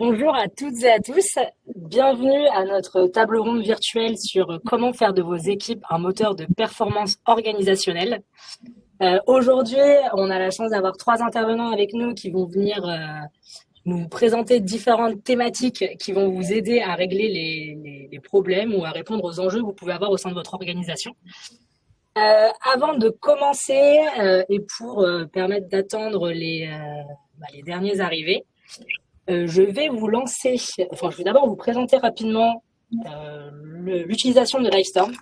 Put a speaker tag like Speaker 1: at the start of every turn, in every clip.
Speaker 1: Bonjour à toutes et à tous. Bienvenue à notre table ronde virtuelle sur comment faire de vos équipes un moteur de performance organisationnelle. Aujourd'hui, on a la chance d'avoir trois intervenants avec nous qui vont venir nous présenter différentes thématiques qui vont vous aider à régler les problèmes ou à répondre aux enjeux que vous pouvez avoir au sein de votre organisation. Avant de commencer et pour permettre d'attendre les derniers arrivés, je vais vous lancer, je vais d'abord vous présenter rapidement l'utilisation de Livestorm.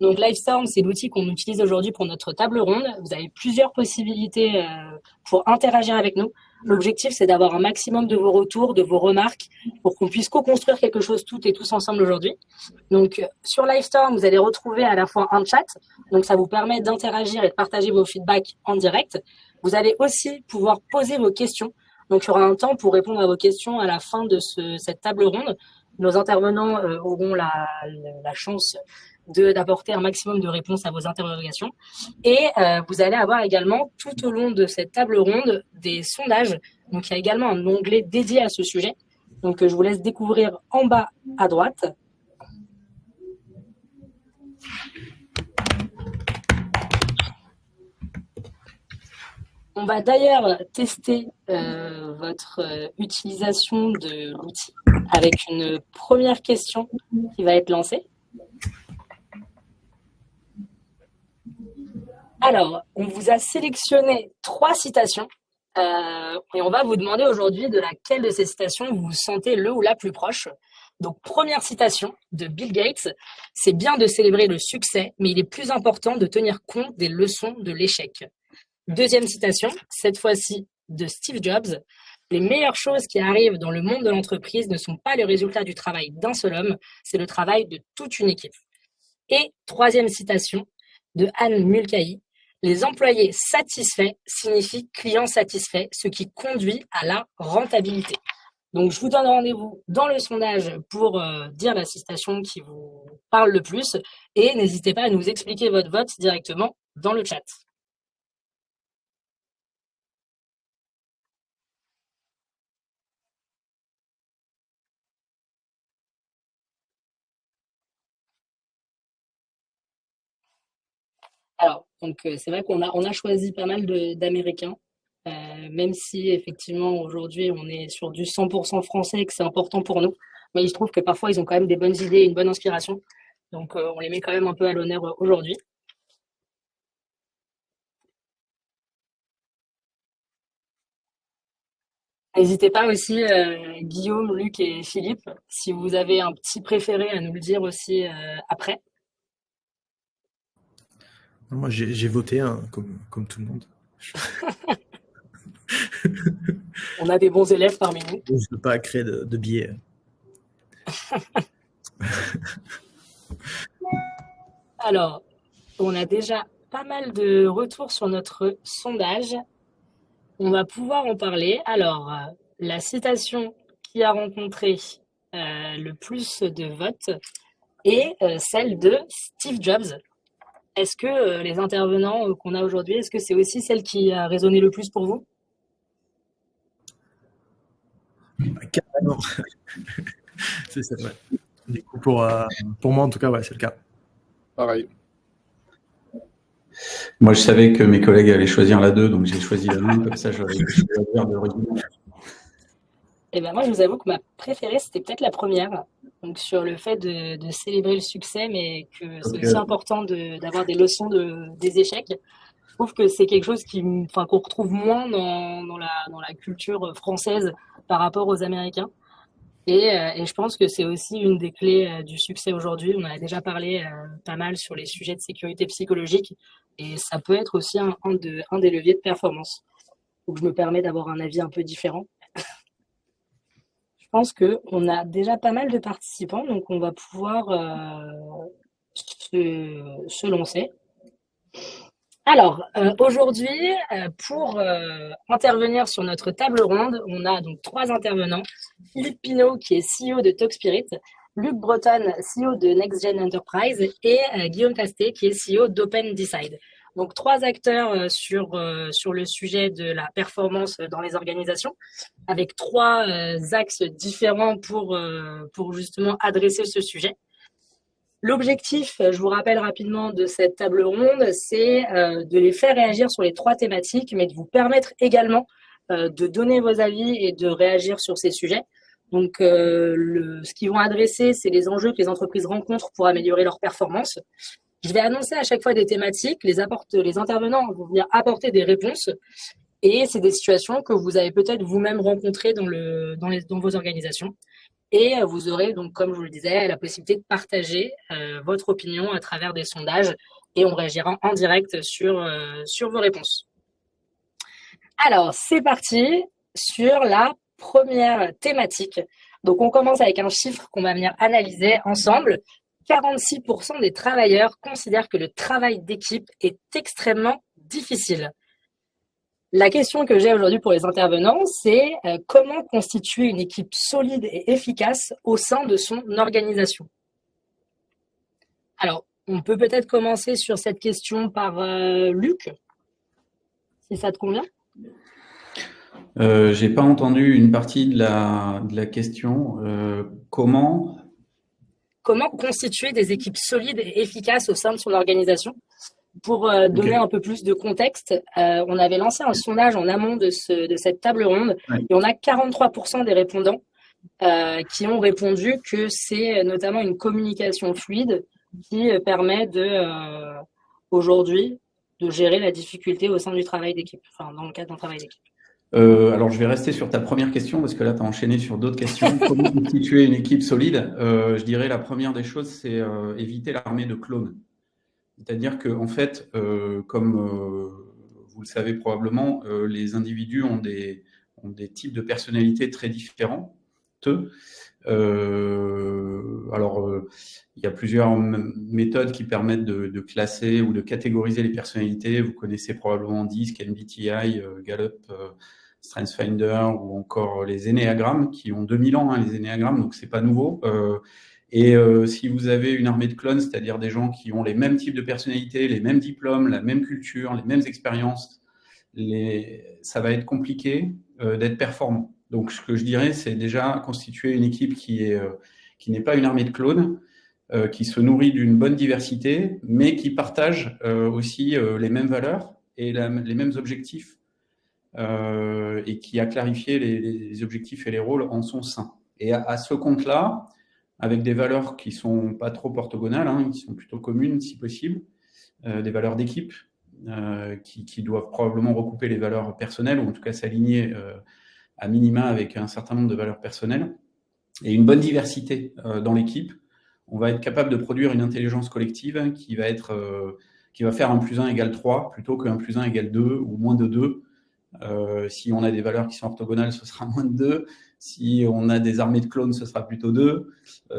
Speaker 1: Donc Livestorm, c'est l'outil qu'on utilise aujourd'hui pour notre table ronde. Vous avez plusieurs possibilités pour interagir avec nous. L'objectif, c'est d'avoir un maximum de vos retours, de vos remarques, pour qu'on puisse co-construire quelque chose toutes et tous ensemble aujourd'hui. Donc sur Livestorm, vous allez retrouver à la fois un chat, donc ça vous permet d'interagir et de partager vos feedbacks en direct. Vous allez aussi pouvoir poser vos questions. Donc, il y aura un temps pour répondre à vos questions à la fin de cette table ronde. Nos intervenants auront la chance d'apporter un maximum de réponses à vos interrogations. Et vous allez avoir également, tout au long de cette table ronde, des sondages. Donc, il y a également un onglet dédié à ce sujet. Donc, je vous laisse découvrir en bas à droite. On va d'ailleurs tester votre utilisation de l'outil avec une première question qui va être lancée. Alors, on vous a sélectionné 3 citations et on va vous demander aujourd'hui de laquelle de ces citations vous vous sentez le ou la plus proche. Donc, première citation de Bill Gates, c'est bien de célébrer le succès, mais il est plus important de tenir compte des leçons de l'échec. Deuxième citation, cette fois-ci de Steve Jobs. Les meilleures choses qui arrivent dans le monde de l'entreprise ne sont pas le résultat du travail d'un seul homme, c'est le travail de toute une équipe. Et troisième citation de Anne Mulcahy. Les employés satisfaits signifient clients satisfaits, ce qui conduit à la rentabilité. Donc, je vous donne rendez-vous dans le sondage pour dire la citation qui vous parle le plus et n'hésitez pas à nous expliquer votre vote directement dans le chat. Alors, donc c'est vrai qu'on a choisi pas mal d'Américains, même si effectivement aujourd'hui on est sur du 100% français et que c'est important pour nous. Mais il se trouve que parfois ils ont quand même des bonnes idées, une bonne inspiration. Donc on les met quand même un peu à l'honneur aujourd'hui. N'hésitez pas aussi, Guillaume, Luc et Philippe, si vous avez un petit préféré à nous le dire aussi après.
Speaker 2: Moi, j'ai voté, hein, comme tout le monde.
Speaker 1: On a des bons élèves parmi nous.
Speaker 2: Je ne veux pas créer de biais.
Speaker 1: Alors, on a déjà pas mal de retours sur notre sondage. On va pouvoir en parler. Alors, la citation qui a rencontré le plus de votes est celle de Steve Jobs. Est-ce que les intervenants qu'on a aujourd'hui, est-ce que c'est aussi celle qui a résonné le plus pour vous?
Speaker 2: Carrément. C'est ça, ouais. Du coup, pour moi, en tout cas, ouais, c'est le cas.
Speaker 3: Pareil. Moi, je savais que mes collègues allaient choisir la 2, donc j'ai choisi la 1, comme ça j'aurais pu choisir de régime.
Speaker 1: Eh ben moi, je vous avoue que ma préférée, c'était peut-être la première. Donc sur le fait de célébrer le succès, mais que c'est aussi important d'avoir des leçons des échecs. Je trouve que c'est quelque chose qu'on retrouve moins dans la culture française par rapport aux Américains. Et je pense que c'est aussi une des clés du succès aujourd'hui. On en a déjà parlé pas mal sur les sujets de sécurité psychologique. Et ça peut être aussi un des leviers de performance. Donc je me permets d'avoir un avis un peu différent. Je pense qu'on a déjà pas mal de participants, donc on va pouvoir se lancer. Alors, aujourd'hui, pour intervenir sur notre table ronde, on a donc 3 intervenants. Philippe Pinault, qui est CEO de TalkSpirit, Luc Breton, CEO de NextGen Enterprise, et Guillaume Castet, qui est CEO d'OpenDecide. Donc, 3 acteurs sur le sujet de la performance dans les organisations, avec 3 axes différents pour justement adresser ce sujet. L'objectif, je vous rappelle rapidement de cette table ronde, c'est de les faire réagir sur les 3 thématiques, mais de vous permettre également de donner vos avis et de réagir sur ces sujets. Donc, ce qu'ils vont adresser, c'est les enjeux que les entreprises rencontrent pour améliorer leur performance. Je vais annoncer à chaque fois des thématiques, les intervenants vont venir apporter des réponses, et c'est des situations que vous avez peut-être vous-même rencontrées dans vos organisations. Et vous aurez donc, comme je vous le disais, la possibilité de partager votre opinion à travers des sondages, et on réagira en direct sur vos réponses. Alors, c'est parti sur la première thématique. Donc, on commence avec un chiffre qu'on va venir analyser ensemble. 46% des travailleurs considèrent que le travail d'équipe est extrêmement difficile. La question que j'ai aujourd'hui pour les intervenants, c'est comment constituer une équipe solide et efficace au sein de son organisation. Alors, on peut peut-être commencer sur cette question par Luc, si ça te convient.
Speaker 3: J'ai pas entendu une partie de la question. Comment
Speaker 1: constituer des équipes solides et efficaces au sein de son organisation? Pour donner un peu plus de contexte, on avait lancé un sondage en amont de cette table ronde, et on a 43% des répondants qui ont répondu que c'est notamment une communication fluide qui permet aujourd'hui de gérer la difficulté au sein du travail d'équipe, enfin dans le cadre d'un travail d'équipe.
Speaker 3: Alors, je vais rester sur ta première question parce que là, tu as enchaîné sur d'autres questions. Comment constituer une équipe solide? Je dirais la première des choses, c'est éviter l'armée de clones. C'est-à-dire qu'en fait, comme vous le savez probablement, les individus ont des types de personnalités très différents. Il y a plusieurs méthodes qui permettent de classer ou de catégoriser les personnalités. Vous connaissez probablement DISC, MBTI, Gallup, StrengthsFinder ou encore les énéagrammes qui ont 2000 ans, les énéagrammes, donc c'est pas nouveau. Si vous avez une armée de clones, c'est-à-dire des gens qui ont les mêmes types de personnalités, les mêmes diplômes, la même culture, les mêmes expériences, ça va être compliqué d'être performant. Donc, ce que je dirais, c'est déjà constituer une équipe qui n'est pas une armée de clones, qui se nourrit d'une bonne diversité, mais qui partage aussi les mêmes valeurs et les mêmes objectifs, et qui a clarifié les objectifs et les rôles en son sein. Et à ce compte-là, avec des valeurs qui ne sont pas trop orthogonales, qui sont plutôt communes si possible, des valeurs d'équipe qui doivent probablement recouper les valeurs personnelles, ou en tout cas s'aligner à minima avec un certain nombre de valeurs personnelles, et une bonne diversité dans l'équipe, on va être capable de produire une intelligence collective qui va faire 1 + 1 = 3 plutôt que 1 + 1 = 2 ou moins de 2. Si on a des valeurs qui sont orthogonales, ce sera moins de 2. Si on a des armées de clones, ce sera plutôt 2,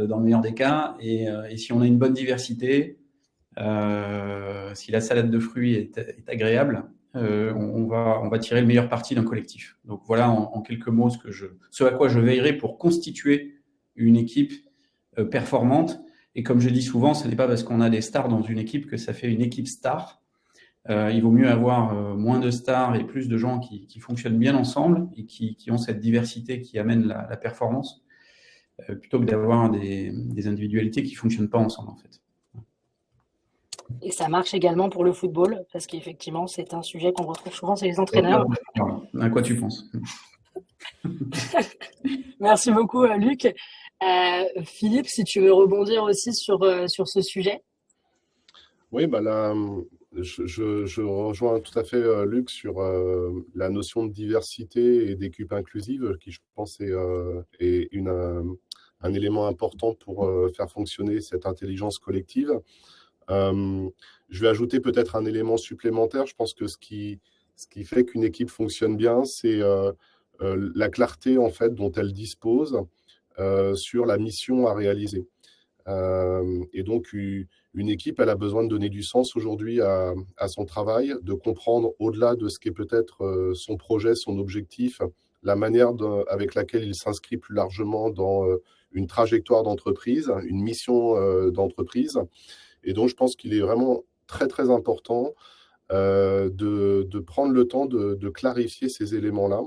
Speaker 3: dans le meilleur des cas. Et si on a une bonne diversité, si la salade de fruits est agréable, on va tirer le meilleur parti d'un collectif. Donc voilà en quelques mots ce à quoi je veillerai pour constituer une équipe performante. Et comme je dis souvent, ce n'est pas parce qu'on a des stars dans une équipe que ça fait une équipe star. Il vaut mieux avoir moins de stars et plus de gens qui fonctionnent bien ensemble et qui ont cette diversité qui amène la performance, plutôt que d'avoir des individualités qui ne fonctionnent pas ensemble, en fait.
Speaker 1: Et ça marche également pour le football, parce qu'effectivement, c'est un sujet qu'on retrouve souvent chez les entraîneurs.
Speaker 3: À quoi tu penses?
Speaker 1: Merci beaucoup, Luc. Philippe, si tu veux rebondir aussi sur ce sujet.
Speaker 4: Oui, là, je rejoins tout à fait Luc sur la notion de diversité et d'équipe inclusive, qui je pense est un élément important pour faire fonctionner cette intelligence collective. Je vais ajouter peut-être un élément supplémentaire. Je pense que ce qui fait qu'une équipe fonctionne bien, c'est la clarté en fait dont elle dispose sur la mission à réaliser. Et donc, une équipe, elle a besoin de donner du sens aujourd'hui à son travail, de comprendre au-delà de ce qu'est peut-être son projet, son objectif, la manière avec laquelle il s'inscrit plus largement dans une trajectoire d'entreprise, une mission d'entreprise. Et donc, je pense qu'il est vraiment très, très important de prendre le temps de clarifier ces éléments-là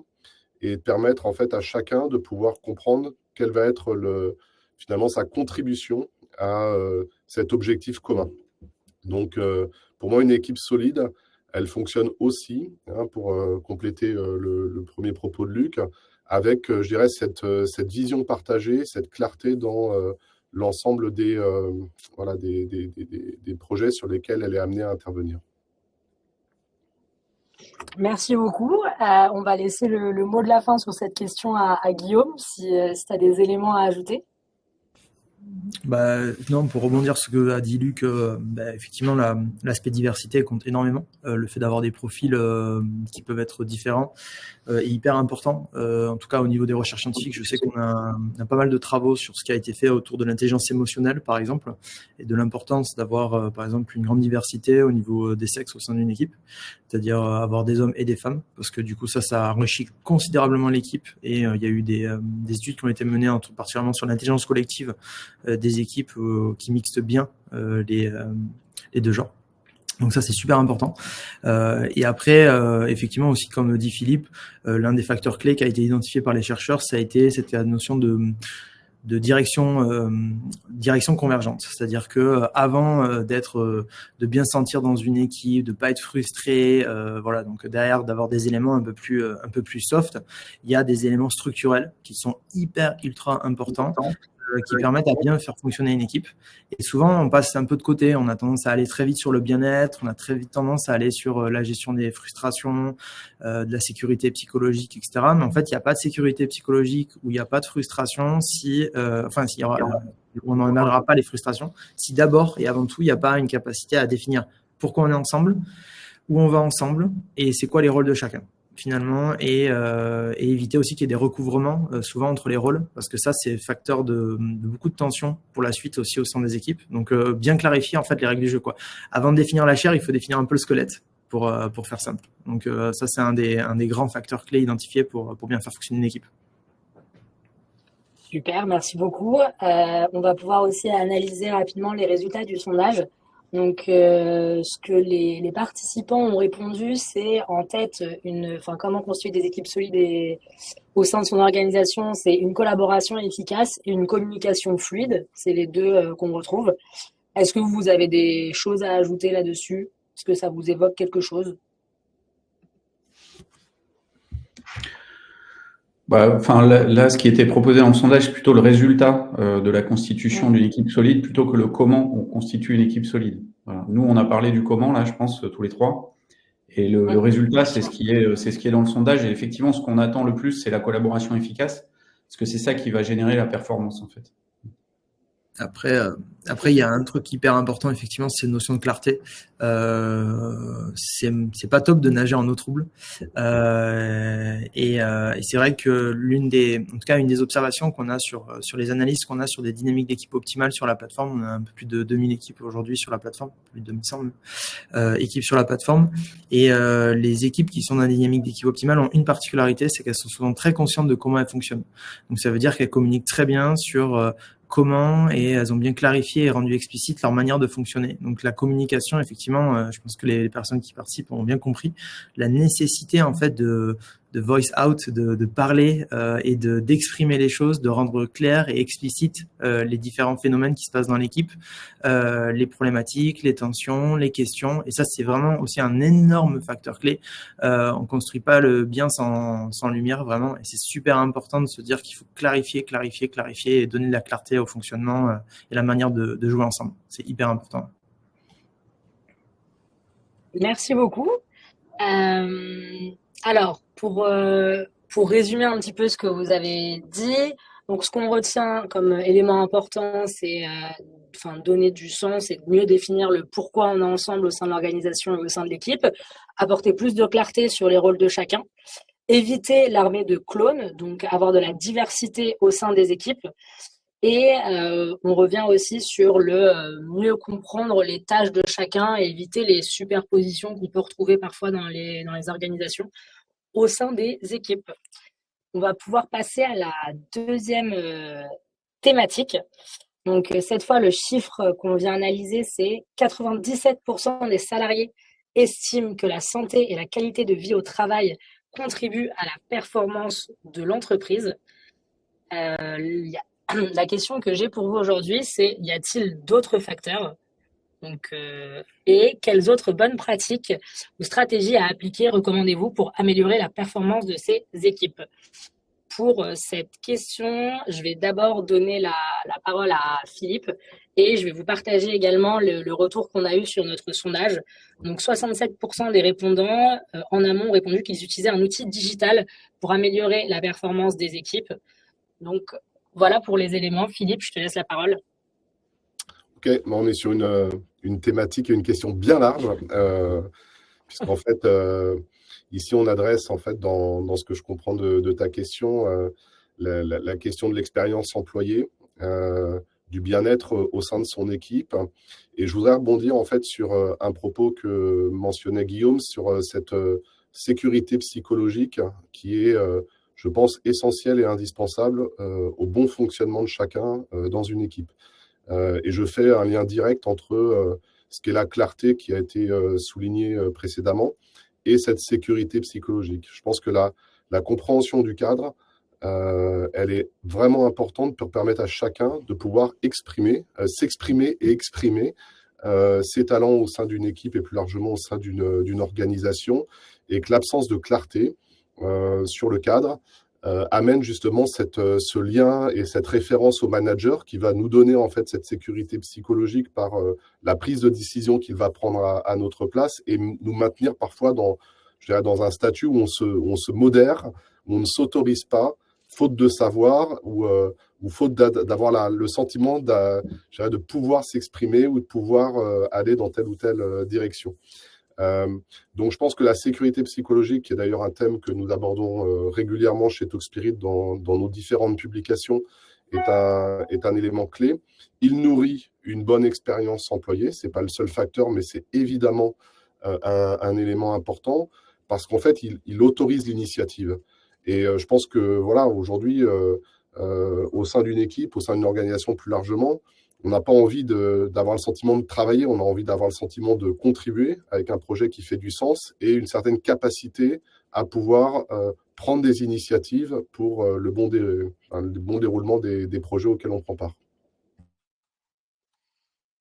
Speaker 4: et de permettre en fait à chacun de pouvoir comprendre quelle va être finalement sa contribution à cet objectif commun. Donc, pour moi, une équipe solide, elle fonctionne aussi, pour compléter le premier propos de Luc, avec, je dirais, cette vision partagée, cette clarté dans l'ensemble voilà, des projets sur lesquels elle est amenée à intervenir.
Speaker 1: Merci beaucoup. On va laisser le mot de la fin sur cette question à Guillaume, si tu as des éléments à ajouter.
Speaker 2: Non, pour rebondir sur ce que a dit Luc, effectivement, l'aspect diversité compte énormément. Le fait d'avoir des profils qui peuvent être différents est hyper important. En tout cas, au niveau des recherches scientifiques, je sais qu'on a pas mal de travaux sur ce qui a été fait autour de l'intelligence émotionnelle, par exemple, et de l'importance d'avoir, par exemple, une grande diversité au niveau des sexes au sein d'une équipe, c'est-à-dire avoir des hommes et des femmes, parce que du coup, ça enrichit considérablement l'équipe. Et il y a eu des études qui ont été menées, particulièrement sur l'intelligence collective, des équipes qui mixent bien les deux genres. Donc ça, c'est super important. Et après, effectivement aussi, comme dit Philippe, l'un des facteurs clés qui a été identifié par les chercheurs, ça a été cette notion de direction convergente. C'est-à-dire que avant de bien se sentir dans une équipe, de pas être frustré, voilà. Donc derrière, d'avoir des éléments un peu plus soft, il y a des éléments structurels qui sont ultra importants, qui permettent à bien faire fonctionner une équipe. Et souvent, on passe un peu de côté. On a tendance à aller très vite sur le bien-être. On a très vite tendance à aller sur la gestion des frustrations, de la sécurité psychologique, etc. Mais en fait, il n'y a pas de sécurité psychologique ou il n'y a pas de frustration on n'enlèvera pas les frustrations si d'abord et avant tout, il n'y a pas une capacité à définir pourquoi on est ensemble, où on va ensemble et c'est quoi les rôles de chacun, finalement, et éviter aussi qu'il y ait des recouvrements souvent entre les rôles, parce que ça, c'est facteur de beaucoup de tension pour la suite aussi au sein des équipes. Donc, bien clarifier en fait les règles du jeu, quoi. Avant de définir la chair, il faut définir un peu le squelette pour faire simple. Donc, ça, c'est un des grands facteurs clés identifiés pour bien faire fonctionner une équipe.
Speaker 1: Super, merci beaucoup. On va pouvoir aussi analyser rapidement les résultats du sondage. Donc, ce que les participants ont répondu, c'est en tête comment construire des équipes solides au sein de son organisation, c'est une collaboration efficace et une communication fluide. C'est les deux qu'on retrouve. Est-ce que vous avez des choses à ajouter là-dessus? Est-ce que ça vous évoque quelque chose?
Speaker 3: Là, ce qui était proposé dans le sondage, c'est plutôt le résultat de la constitution d'une équipe solide, plutôt que le comment on constitue une équipe solide. Voilà. Nous, on a parlé du comment, là, je pense, tous les trois. Et le résultat, c'est ce qui est dans le sondage. Et effectivement, ce qu'on attend le plus, c'est la collaboration efficace, parce que c'est ça qui va générer la performance, en fait.
Speaker 2: Après, il y a un truc hyper important, effectivement, c'est une notion de clarté. C'est pas top de nager en eau trouble. Et c'est vrai que une des observations qu'on a sur les analyses qu'on a sur des dynamiques d'équipe optimales sur la plateforme, on a un peu plus de 2000 équipes aujourd'hui sur la plateforme, plus de 2100 équipes sur la plateforme. Et les équipes qui sont dans la dynamique d'équipe optimale ont une particularité, c'est qu'elles sont souvent très conscientes de comment elles fonctionnent. Donc ça veut dire qu'elles communiquent très bien sur comment, et elles ont bien clarifié et rendu explicite leur manière de fonctionner. Donc la communication, effectivement, je pense que les personnes qui participent ont bien compris la nécessité en fait de voice out, de parler et d'exprimer les choses, de rendre clair et explicite les différents phénomènes qui se passent dans l'équipe, les problématiques, les tensions, les questions. Et ça, c'est vraiment aussi un énorme facteur clé. On construit pas le bien sans lumière, vraiment. Et c'est super important de se dire qu'il faut clarifier et donner de la clarté au fonctionnement et la manière de jouer ensemble. C'est hyper important.
Speaker 1: Merci beaucoup. Alors, pour résumer un petit peu ce que vous avez dit, donc ce qu'on retient comme élément important, c'est donner du sens et mieux définir le pourquoi on est ensemble au sein de l'organisation et au sein de l'équipe, apporter plus de clarté sur les rôles de chacun, éviter l'armée de clones, donc avoir de la diversité au sein des équipes. Et on revient aussi sur le mieux comprendre les tâches de chacun et éviter les superpositions qu'on peut retrouver parfois dans les organisations au sein des équipes. On va pouvoir passer à la deuxième thématique. Donc cette fois, le chiffre qu'on vient analyser, c'est 97% des salariés estime que la santé et la qualité de vie au travail contribuent à la performance de l'entreprise. La question que j'ai pour vous aujourd'hui, c'est y a-t-il d'autres facteurs? Et quelles autres bonnes pratiques ou stratégies à appliquer recommandez-vous pour améliorer la performance de ces équipes? Pour cette question, je vais d'abord donner la parole à Philippe et je vais vous partager également le retour qu'on a eu sur notre sondage. Donc, 67% des répondants en amont ont répondu qu'ils utilisaient un outil digital pour améliorer la performance des équipes. Donc, voilà pour les éléments. Philippe, je te laisse la parole.
Speaker 4: Ok, on est sur une thématique et une question bien large, puisqu'en fait, ici, on adresse, en fait, dans ce que je comprends de ta question, la question de l'expérience employée, du bien-être au sein de son équipe. Et je voudrais rebondir, en fait, sur un propos que mentionnait Guillaume sur cette sécurité psychologique qui est, je pense, essentielle et indispensable au bon fonctionnement de chacun dans une équipe. Et je fais un lien direct entre ce qu'est la clarté qui a été soulignée précédemment et cette sécurité psychologique. Je pense que la compréhension du cadre, elle est vraiment importante pour permettre à chacun de pouvoir s'exprimer et exprimer ses talents au sein d'une équipe et plus largement au sein d'une organisation, et que l'absence de clarté sur le cadre amène justement ce lien et cette référence au manager qui va nous donner en fait cette sécurité psychologique par la prise de décision qu'il va prendre à notre place et nous maintenir parfois dans un statut où on se modère, où on ne s'autorise pas, faute de savoir ou faute d'avoir le sentiment de pouvoir s'exprimer ou de pouvoir aller dans telle ou telle direction. Donc je pense que la sécurité psychologique, qui est d'ailleurs un thème que nous abordons régulièrement chez Talk Spirit dans nos différentes publications, est un élément clé. Il nourrit une bonne expérience employée. C'est pas le seul facteur, mais c'est évidemment un élément important parce qu'en fait, il autorise l'initiative. Et je pense que voilà, aujourd'hui, au sein d'une équipe, au sein d'une organisation plus largement, on n'a pas envie d'avoir le sentiment de travailler, on a envie d'avoir le sentiment de contribuer avec un projet qui fait du sens et une certaine capacité à pouvoir prendre des initiatives pour le bon déroulement des projets auxquels on prend part.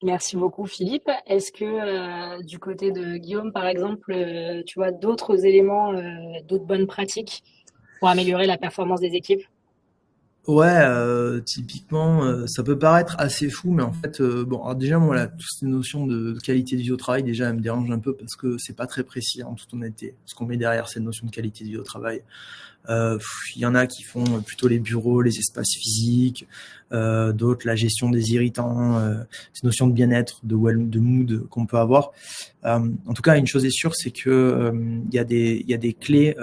Speaker 1: Merci beaucoup, Philippe. Est-ce que du côté de Guillaume, par exemple, tu vois d'autres éléments, d'autres bonnes pratiques pour améliorer la performance des équipes?
Speaker 2: Ouais, typiquement, ça peut paraître assez fou, mais en fait, bon, alors déjà, moi, là, toute cette notion de qualité de vie au travail, déjà, elle me dérange un peu parce que c'est pas très précis, en toute honnêteté, ce qu'on met derrière cette notion de qualité de vie au travail. Il y en a qui font plutôt les bureaux, les espaces physiques, d'autres la gestion des irritants, ces notions de bien-être, de mood qu'on peut avoir. En tout cas, une chose est sûre, c'est que il y a des clés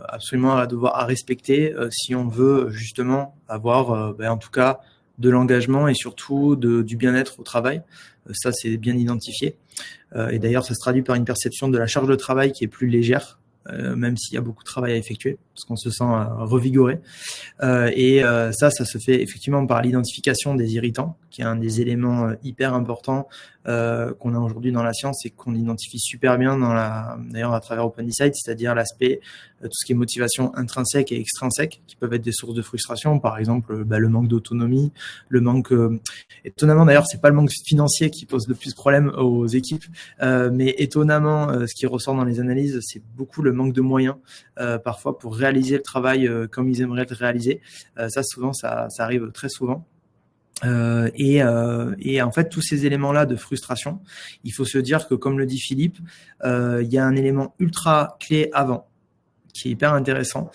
Speaker 2: absolument à respecter si on veut justement avoir, en tout cas, de l'engagement et surtout du bien-être au travail. Ça, c'est bien identifié. Et d'ailleurs, ça se traduit par une perception de la charge de travail qui est plus légère. Même s'il y a beaucoup de travail à effectuer, parce qu'on se sent revigoré. Ça se fait effectivement par l'identification des irritants, qui est un des éléments hyper importants qu'on a aujourd'hui dans la science et qu'on identifie super bien d'ailleurs à travers OpenDecide, c'est-à-dire l'aspect tout ce qui est motivation intrinsèque et extrinsèque, qui peuvent être des sources de frustration, par exemple le manque d'autonomie, le manque étonnamment d'ailleurs c'est pas le manque financier qui pose le plus de problèmes aux équipes, mais étonnamment ce qui ressort dans les analyses, c'est beaucoup le manque de moyens parfois pour réaliser le travail comme ils aimeraient le réaliser. Ça souvent ça arrive très souvent. Et en fait, tous ces éléments-là de frustration, il faut se dire que, comme le dit Philippe, il y a un élément ultra clé avant, qui est hyper intéressant,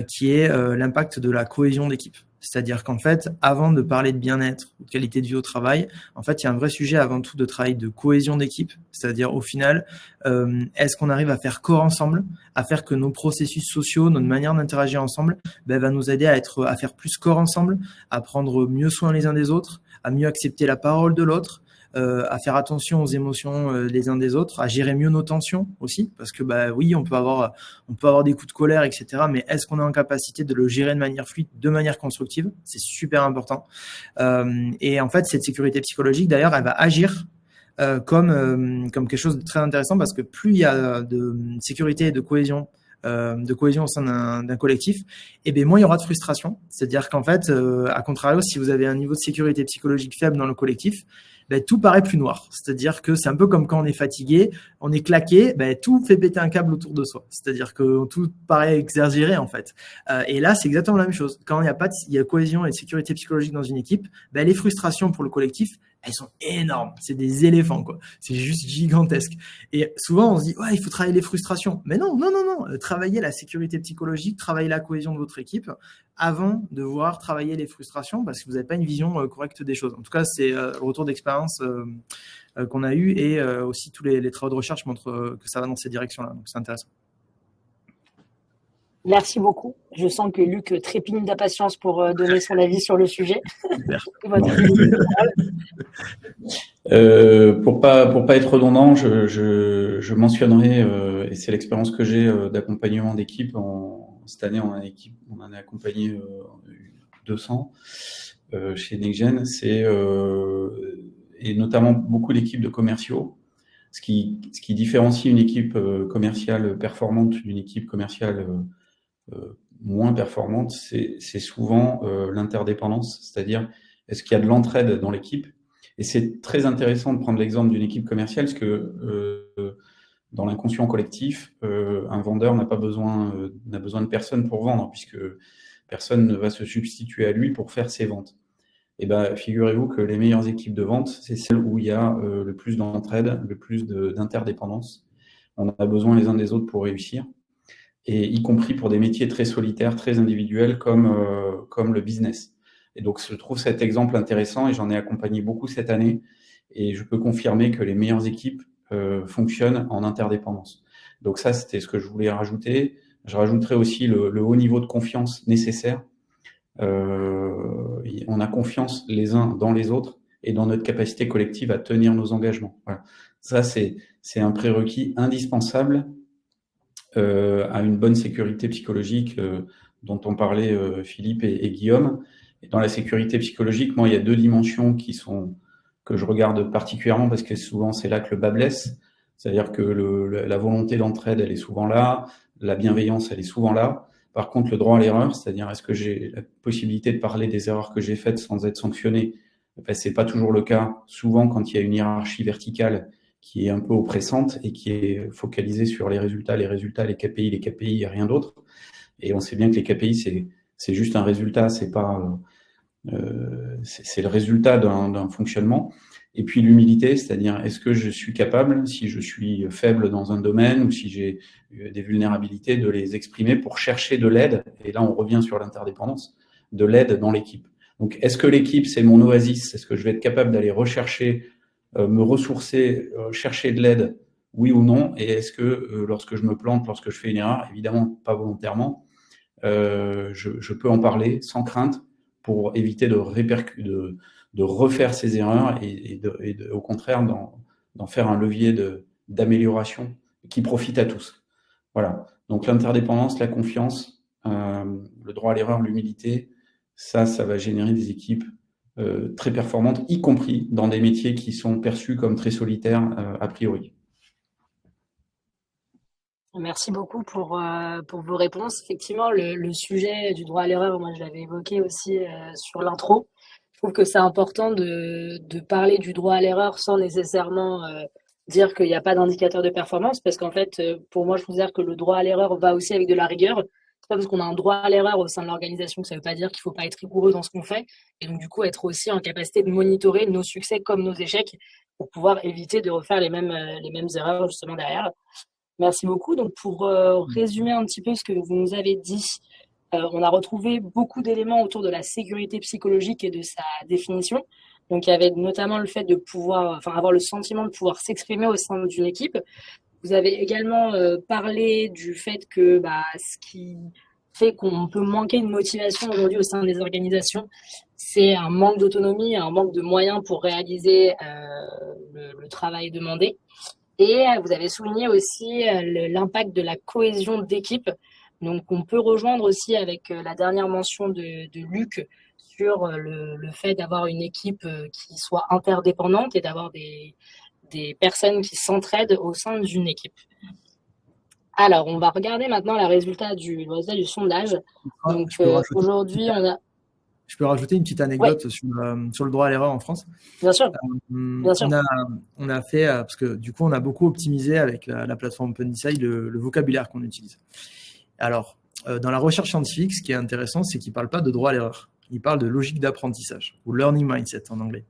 Speaker 2: qui est l'impact de la cohésion d'équipe. C'est-à-dire qu'en fait, avant de parler de bien-être ou de qualité de vie au travail, en fait, il y a un vrai sujet avant tout de travail de cohésion d'équipe. C'est-à-dire, au final, est-ce qu'on arrive à faire corps ensemble, à faire que nos processus sociaux, notre manière d'interagir ensemble, va nous aider à faire plus corps ensemble, à prendre mieux soin les uns des autres, à mieux accepter la parole de l'autre, à faire attention aux émotions les uns des autres, à gérer mieux nos tensions aussi, parce que oui, on peut avoir des coups de colère, etc. Mais est-ce qu'on est en capacité de le gérer de manière fluide, de manière constructive? C'est super important. Et en fait, cette sécurité psychologique, d'ailleurs, elle va agir comme quelque chose de très intéressant parce que plus il y a de sécurité et de cohésion au sein d'un collectif, et bien moins il y aura de frustration. C'est-à-dire qu'en fait, à contrario, si vous avez un niveau de sécurité psychologique faible dans le collectif, ben, tout paraît plus noir. C'est-à-dire que c'est un peu comme quand on est fatigué, on est claqué, ben, tout fait péter un câble autour de soi. C'est-à-dire que tout paraît exagéré en fait. Et là, c'est exactement la même chose. Quand il y a cohésion et de sécurité psychologique dans une équipe, ben, les frustrations pour le collectif, elles sont énormes. C'est des éléphants, quoi. C'est juste gigantesque. Et souvent, on se dit, ouais, il faut travailler les frustrations. Mais non. Travailler la sécurité psychologique, travailler la cohésion de votre équipe avant de voir travailler les frustrations parce que vous n'avez pas une vision correcte des choses. En tout cas, c'est le retour d'expérience qu'on a eu et aussi tous les travaux de recherche montrent que ça va dans ces directions-là. Donc, c'est intéressant.
Speaker 1: Merci beaucoup. Je sens que Luc trépigne d'impatience pour donner son avis sur le sujet.
Speaker 3: Pour pas être redondant, je mentionnerai, et c'est l'expérience que j'ai d'accompagnement d'équipe. Cette année, on en a accompagné 200 chez NextGen. Et notamment beaucoup d'équipes de commerciaux. Ce qui différencie une équipe commerciale performante d'une équipe commerciale moins performante, c'est souvent l'interdépendance, c'est-à-dire est-ce qu'il y a de l'entraide dans l'équipe. Et c'est très intéressant de prendre l'exemple d'une équipe commerciale parce que dans l'inconscient collectif, un vendeur n'a besoin de personne pour vendre puisque personne ne va se substituer à lui pour faire ses ventes. Et ben, figurez-vous que les meilleures équipes de vente, c'est celles où il y a le plus d'entraide, le plus d'interdépendance. On a besoin les uns des autres pour réussir, et y compris pour des métiers très solitaires, très individuels comme le business. Et donc, je trouve cet exemple intéressant et j'en ai accompagné beaucoup cette année et je peux confirmer que les meilleures équipes fonctionnent en interdépendance. Donc ça, c'était ce que je voulais rajouter. Je rajouterai aussi le haut niveau de confiance nécessaire. On a confiance les uns dans les autres et dans notre capacité collective à tenir nos engagements. Voilà. Ça, c'est un prérequis indispensable à une bonne sécurité psychologique dont on parlait Philippe et Guillaume. Et dans la sécurité psychologique, moi, il y a deux dimensions que je regarde particulièrement parce que souvent, c'est là que le bas blesse. C'est-à-dire que la volonté d'entraide, elle est souvent là, la bienveillance, elle est souvent là. Par contre, le droit à l'erreur, c'est-à-dire est-ce que j'ai la possibilité de parler des erreurs que j'ai faites sans être sanctionné? Ben, c'est pas toujours le cas. Souvent, quand il y a une hiérarchie verticale qui est un peu oppressante et qui est focalisée sur les résultats, les KPI et rien d'autre. Et on sait bien que les KPI, c'est juste un résultat, c'est le résultat d'un fonctionnement. Et puis l'humilité, c'est-à-dire est-ce que je suis capable, si je suis faible dans un domaine ou si j'ai des vulnérabilités, de les exprimer pour chercher de l'aide. Et là, on revient sur l'interdépendance, de l'aide dans l'équipe. Donc, est-ce que l'équipe, c'est mon oasis? Est-ce que je vais être capable d'aller rechercher, me ressourcer, chercher de l'aide, oui ou non? Et est-ce que lorsque je me plante, lorsque je fais une erreur, évidemment pas volontairement, je peux en parler sans crainte pour éviter de refaire ces erreurs et au contraire d'en faire un levier d'amélioration qui profite à tous. Voilà. Donc l'interdépendance, la confiance, le droit à l'erreur, l'humilité, ça va générer des équipes très performantes, y compris dans des métiers qui sont perçus comme très solitaires a priori.
Speaker 1: Merci beaucoup pour vos réponses. Effectivement, le sujet du droit à l'erreur, moi je l'avais évoqué aussi sur l'intro. Je trouve que c'est important de parler du droit à l'erreur sans nécessairement dire qu'il n'y a pas d'indicateur de performance, parce qu'en fait, pour moi, je considère que le droit à l'erreur va aussi avec de la rigueur. C'est pas parce qu'on a un droit à l'erreur au sein de l'organisation que ça ne veut pas dire qu'il ne faut pas être rigoureux dans ce qu'on fait, et donc du coup être aussi en capacité de monitorer nos succès comme nos échecs pour pouvoir éviter de refaire les mêmes erreurs justement derrière. Merci beaucoup. Donc, pour résumer un petit peu ce que vous nous avez dit, on a retrouvé beaucoup d'éléments autour de la sécurité psychologique et de sa définition. Donc, il y avait notamment le fait de pouvoir, avoir le sentiment de pouvoir s'exprimer au sein d'une équipe. Vous avez également parlé du fait que ce qui fait qu'on peut manquer de motivation aujourd'hui au sein des organisations, c'est un manque d'autonomie, un manque de moyens pour réaliser le travail demandé. Et vous avez souligné aussi l'impact de la cohésion d'équipe. Donc, on peut rejoindre aussi avec la dernière mention de Luc sur le fait d'avoir une équipe qui soit interdépendante et d'avoir des des personnes qui s'entraident au sein d'une équipe. Alors, on va regarder maintenant le résultat du sondage. Donc, aujourd'hui, on a...
Speaker 2: Je peux rajouter une petite anecdote sur le droit à l'erreur en France.
Speaker 1: Bien sûr. Bien sûr.
Speaker 2: On a fait, parce que du coup, on a beaucoup optimisé avec la plateforme OpenDesign le vocabulaire qu'on utilise. Alors, dans la recherche scientifique, ce qui est intéressant, c'est qu'il ne parle pas de droit à l'erreur. Il parle de logique d'apprentissage, ou learning mindset en anglais.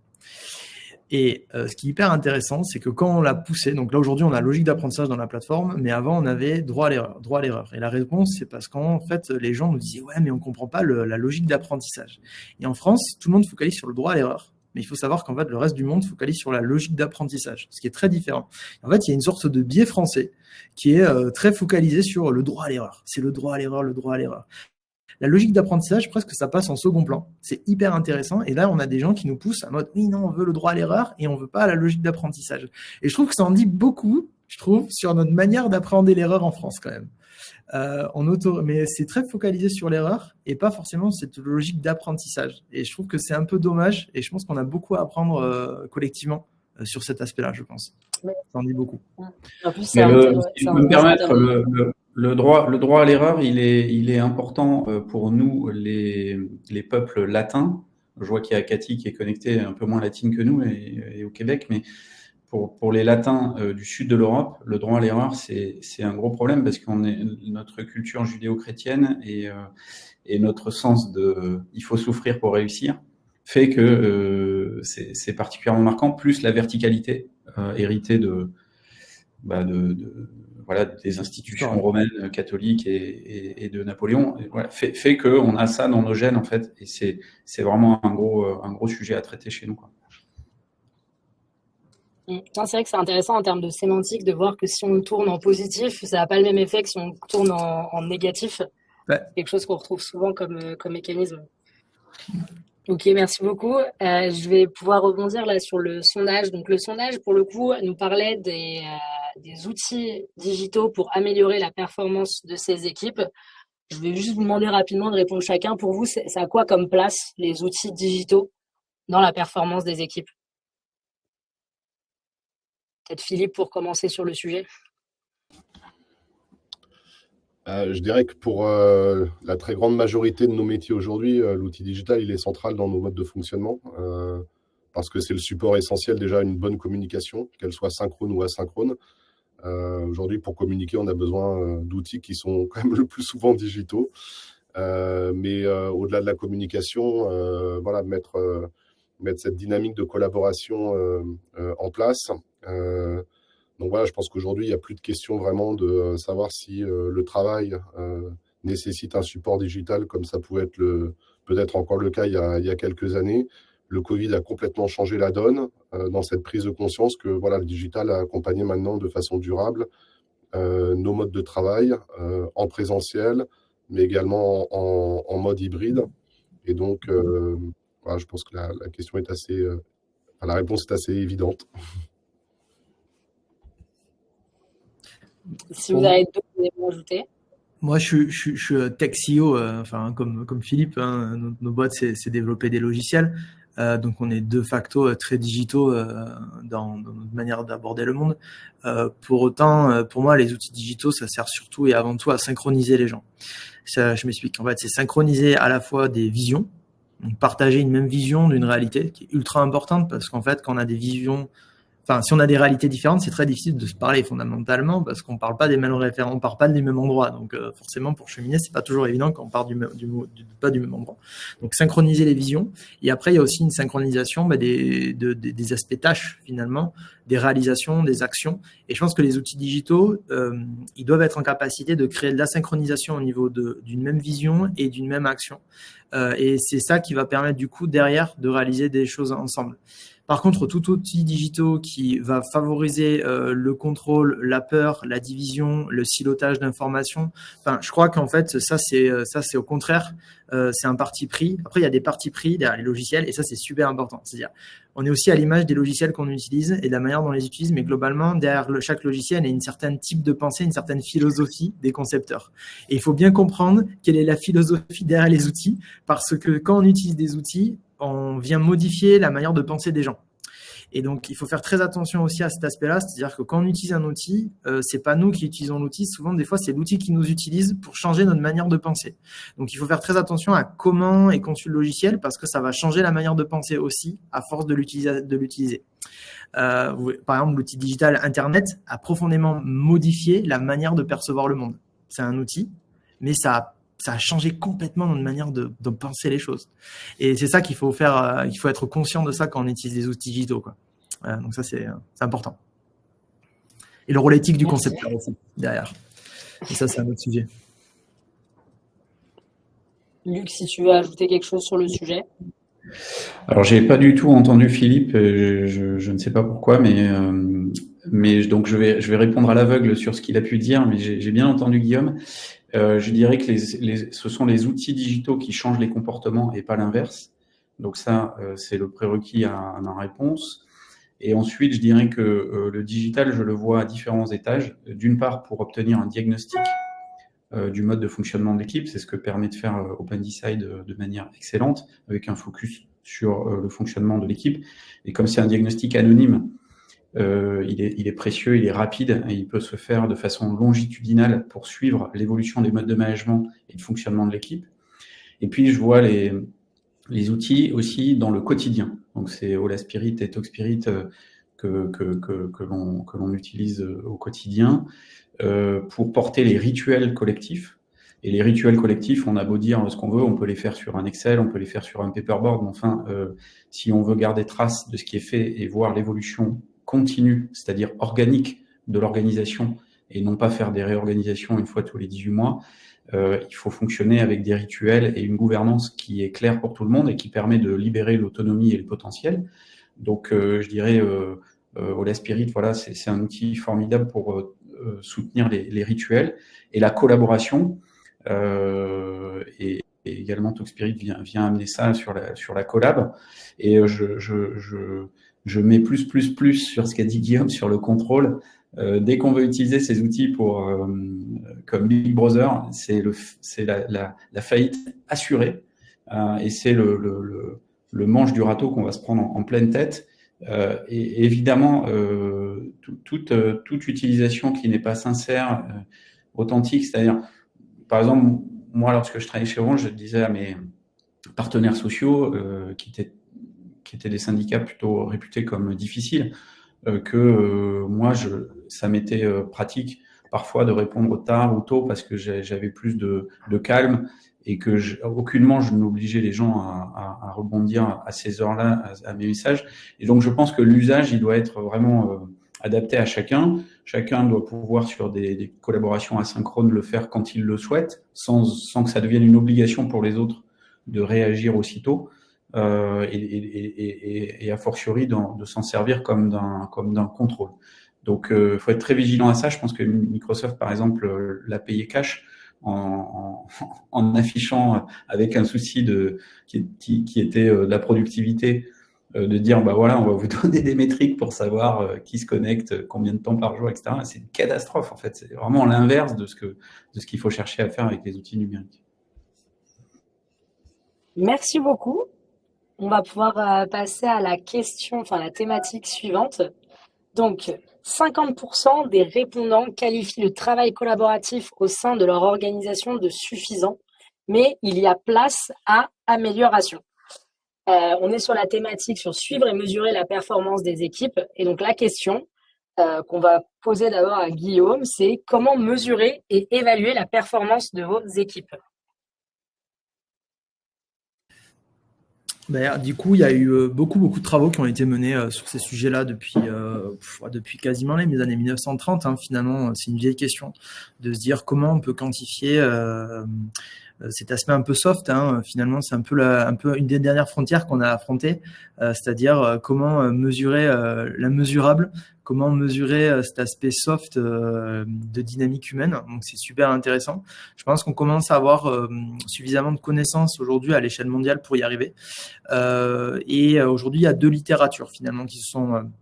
Speaker 2: Et ce qui est hyper intéressant, c'est que quand on l'a poussé, donc là aujourd'hui on a logique d'apprentissage dans la plateforme, mais avant on avait droit à l'erreur. Et la réponse, c'est parce qu'en fait les gens nous disaient ouais mais on comprend pas la logique d'apprentissage. Et en France, tout le monde focalise sur le droit à l'erreur, mais il faut savoir qu'en fait le reste du monde focalise sur la logique d'apprentissage, ce qui est très différent. En fait, il y a une sorte de biais français qui est très focalisé sur le droit à l'erreur. C'est le droit à l'erreur, le droit à l'erreur. La logique d'apprentissage, presque, ça passe en second plan. C'est hyper intéressant. Et là, on a des gens qui nous poussent à mode, oui, non, on veut le droit à l'erreur et on veut pas la logique d'apprentissage. Et je trouve que ça en dit beaucoup, sur notre manière d'appréhender l'erreur en France, quand même. Mais c'est très focalisé sur l'erreur et pas forcément cette logique d'apprentissage. Et je trouve que c'est un peu dommage et je pense qu'on a beaucoup à apprendre collectivement sur cet aspect-là, je pense. Ça en dit beaucoup.
Speaker 3: En plus, si je peux me permettre, le droit à l'erreur, il est important pour nous, les peuples latins. Je vois qu'il y a Cathy qui est connectée un peu moins latine que nous et au Québec, mais pour les latins du sud de l'Europe, le droit à l'erreur, c'est un gros problème parce qu'on est notre culture judéo-chrétienne et notre sens de il faut souffrir pour réussir fait que c'est particulièrement marquant, plus la verticalité héritée des institutions romaines, catholiques et de Napoléon, et voilà, fait qu'on a ça dans nos gènes en fait, et c'est vraiment un gros sujet à traiter chez nous, quoi.
Speaker 1: C'est vrai que c'est intéressant en termes de sémantique de voir que si on tourne en positif, ça n'a pas le même effet que si on tourne en négatif.
Speaker 2: Ouais.
Speaker 1: Quelque chose qu'on retrouve souvent comme mécanisme. Ok, merci beaucoup. Je vais pouvoir rebondir là sur le sondage. Donc le sondage, pour le coup, nous parlait des outils digitaux pour améliorer la performance de ces équipes. Je vais juste vous demander rapidement de répondre chacun. Pour vous, ça a quoi comme place, les outils digitaux, dans la performance des équipes? Peut-être Philippe pour commencer sur le sujet.
Speaker 4: Je dirais que pour la très grande majorité de nos métiers aujourd'hui, l'outil digital, il est central dans nos modes de fonctionnement parce que c'est le support essentiel déjà à une bonne communication, qu'elle soit synchrone ou asynchrone. Aujourd'hui, pour communiquer, on a besoin d'outils qui sont quand même le plus souvent digitaux. Mais au-delà de la communication, mettre cette dynamique de collaboration en place. Donc voilà, je pense qu'aujourd'hui, il n'y a plus de question vraiment de savoir si le travail nécessite un support digital comme ça pouvait être peut-être encore le cas il y a quelques années. Le Covid a complètement changé la donne dans cette prise de conscience que voilà, le digital a accompagné maintenant de façon durable nos modes de travail en présentiel, mais également en mode hybride. Et donc, voilà, je pense que la question est la réponse est assez évidente.
Speaker 1: Si vous avez d'autres éléments à ajouter.
Speaker 2: Moi, je suis tech CEO, comme Philippe, hein, nos boîtes, c'est développer des logiciels. Donc, on est de facto très digitaux dans notre manière d'aborder le monde. Pour autant, pour moi, les outils digitaux, ça sert surtout et avant tout à synchroniser les gens. Ça, je m'explique. En fait, c'est synchroniser à la fois des visions, donc partager une même vision d'une réalité qui est ultra importante parce qu'en fait, quand on a des visions, si on a des réalités différentes, c'est très difficile de se parler fondamentalement parce qu'on parle pas des mêmes références, on parle pas des mêmes endroits. Donc forcément, pour cheminer, c'est pas toujours évident quand on part pas du même endroit. Donc synchroniser les visions. Et après, il y a aussi une synchronisation des aspects tâches finalement, des réalisations, des actions. Et je pense que les outils digitaux, ils doivent être en capacité de créer de la synchronisation au niveau d'une même vision et d'une même action. Et c'est ça qui va permettre du coup derrière de réaliser des choses ensemble. Par contre, tout outil digital qui va favoriser le contrôle, la peur, la division, le silotage d'informations, je crois qu'en fait, ça c'est au contraire, c'est un parti pris. Après, il y a des partis pris derrière les logiciels et ça, c'est super important. C'est-à-dire, on est aussi à l'image des logiciels qu'on utilise et de la manière dont on les utilise, mais globalement, derrière chaque logiciel, il y a une certaine type de pensée, une certaine philosophie des concepteurs. Et il faut bien comprendre quelle est la philosophie derrière les outils, parce que quand on utilise des outils, on vient modifier la manière de penser des gens. Et donc, il faut faire très attention aussi à cet aspect-là, c'est-à-dire que quand on utilise un outil, c'est pas nous qui utilisons l'outil. Souvent, des fois, c'est l'outil qui nous utilise pour changer notre manière de penser. Donc, il faut faire très attention à comment est conçu le logiciel parce que ça va changer la manière de penser aussi à force de l'utiliser. Par exemple, l'outil digital Internet a profondément modifié la manière de percevoir le monde. C'est un outil, mais ça a changé complètement notre manière de penser les choses. Et c'est ça qu'il faut faire. Il faut être conscient de ça quand on utilise des outils digitaux, quoi. Donc ça, c'est important. Et le rôle éthique du concepteur aussi, derrière. Et ça, c'est un autre sujet.
Speaker 1: Luc, si tu veux ajouter quelque chose sur le sujet.
Speaker 3: Alors, j'ai pas du tout entendu Philippe, je ne sais pas pourquoi, mais donc je vais répondre à l'aveugle sur ce qu'il a pu dire, mais j'ai bien entendu Guillaume. Je dirais que ce sont les outils digitaux qui changent les comportements et pas l'inverse. Donc ça, c'est le prérequis à ma réponse. Et ensuite, je dirais que le digital, je le vois à différents étages. D'une part, pour obtenir un diagnostic du mode de fonctionnement de l'équipe, c'est ce que permet de faire OpenDecide de manière excellente, avec un focus sur le fonctionnement de l'équipe. Et comme c'est un diagnostic anonyme, il est précieux, il est rapide et il peut se faire de façon longitudinale pour suivre l'évolution des modes de management et de fonctionnement de l'équipe. Et puis, je vois les outils aussi dans le quotidien. Donc, c'est Ola Spirit et Talk Spirit que l'on utilise au quotidien pour porter les rituels collectifs. Et les rituels collectifs, on a beau dire ce qu'on veut, on peut les faire sur un Excel, on peut les faire sur un paperboard, mais enfin, si on veut garder trace de ce qui est fait et voir l'évolution continue, c'est-à-dire organique de l'organisation et non pas faire des réorganisations une fois tous les 18 mois, il faut fonctionner avec des rituels et une gouvernance qui est claire pour tout le monde et qui permet de libérer l'autonomie et le potentiel. Donc, je dirais, Ola Spirit, voilà, c'est un outil formidable pour soutenir les rituels et la collaboration. Et également, Talk Spirit vient amener ça sur la collab. Et je mets plus sur ce qu'a dit Guillaume sur le contrôle. Dès qu'on veut utiliser ces outils comme Big Brother, c'est la faillite assurée et c'est le manche du râteau qu'on va se prendre en pleine tête. Et évidemment, toute utilisation qui n'est pas sincère, authentique, c'est-à-dire, par exemple, moi, lorsque je travaillais chez Orange, je disais à mes partenaires sociaux qui étaient des syndicats plutôt réputés comme difficiles, que moi, ça m'était pratique parfois de répondre tard ou tôt parce que j'avais plus de calme et que aucunement je n'obligeais les gens à rebondir à ces heures-là à mes messages. Et donc, je pense que l'usage, il doit être vraiment adapté à chacun. Chacun doit pouvoir, sur des collaborations asynchrones, le faire quand il le souhaite, sans que ça devienne une obligation pour les autres de réagir aussitôt. Et a fortiori de s'en servir comme d'un contrôle. Donc, il faut être très vigilant à ça. Je pense que Microsoft, par exemple, l'a payé cash en affichant avec un souci qui était de la productivité, de dire, bah voilà, on va vous donner des métriques pour savoir qui se connecte, combien de temps par jour, etc. C'est une catastrophe, en fait. C'est vraiment l'inverse de ce qu'il faut chercher à faire avec les outils numériques.
Speaker 1: Merci beaucoup. On va pouvoir passer à la thématique suivante. Donc, 50% des répondants qualifient le travail collaboratif au sein de leur organisation de suffisant, mais il y a place à amélioration. On est sur la thématique sur suivre et mesurer la performance des équipes. Et donc, la question qu'on va poser d'abord à Guillaume, c'est comment mesurer et évaluer la performance de vos équipes?
Speaker 2: Du coup, il y a eu beaucoup de travaux qui ont été menés sur ces sujets-là depuis quasiment les années 1930. Finalement, c'est une vieille question de se dire comment on peut quantifier cet aspect un peu soft. Finalement, c'est un peu une des dernières frontières qu'on a affrontées, c'est-à-dire comment mesurer la mesurable, comment mesurer cet aspect soft de dynamique humaine. Donc, c'est super intéressant. Je pense qu'on commence à avoir suffisamment de connaissances aujourd'hui à l'échelle mondiale pour y arriver. Et aujourd'hui, il y a deux littératures finalement qui se sont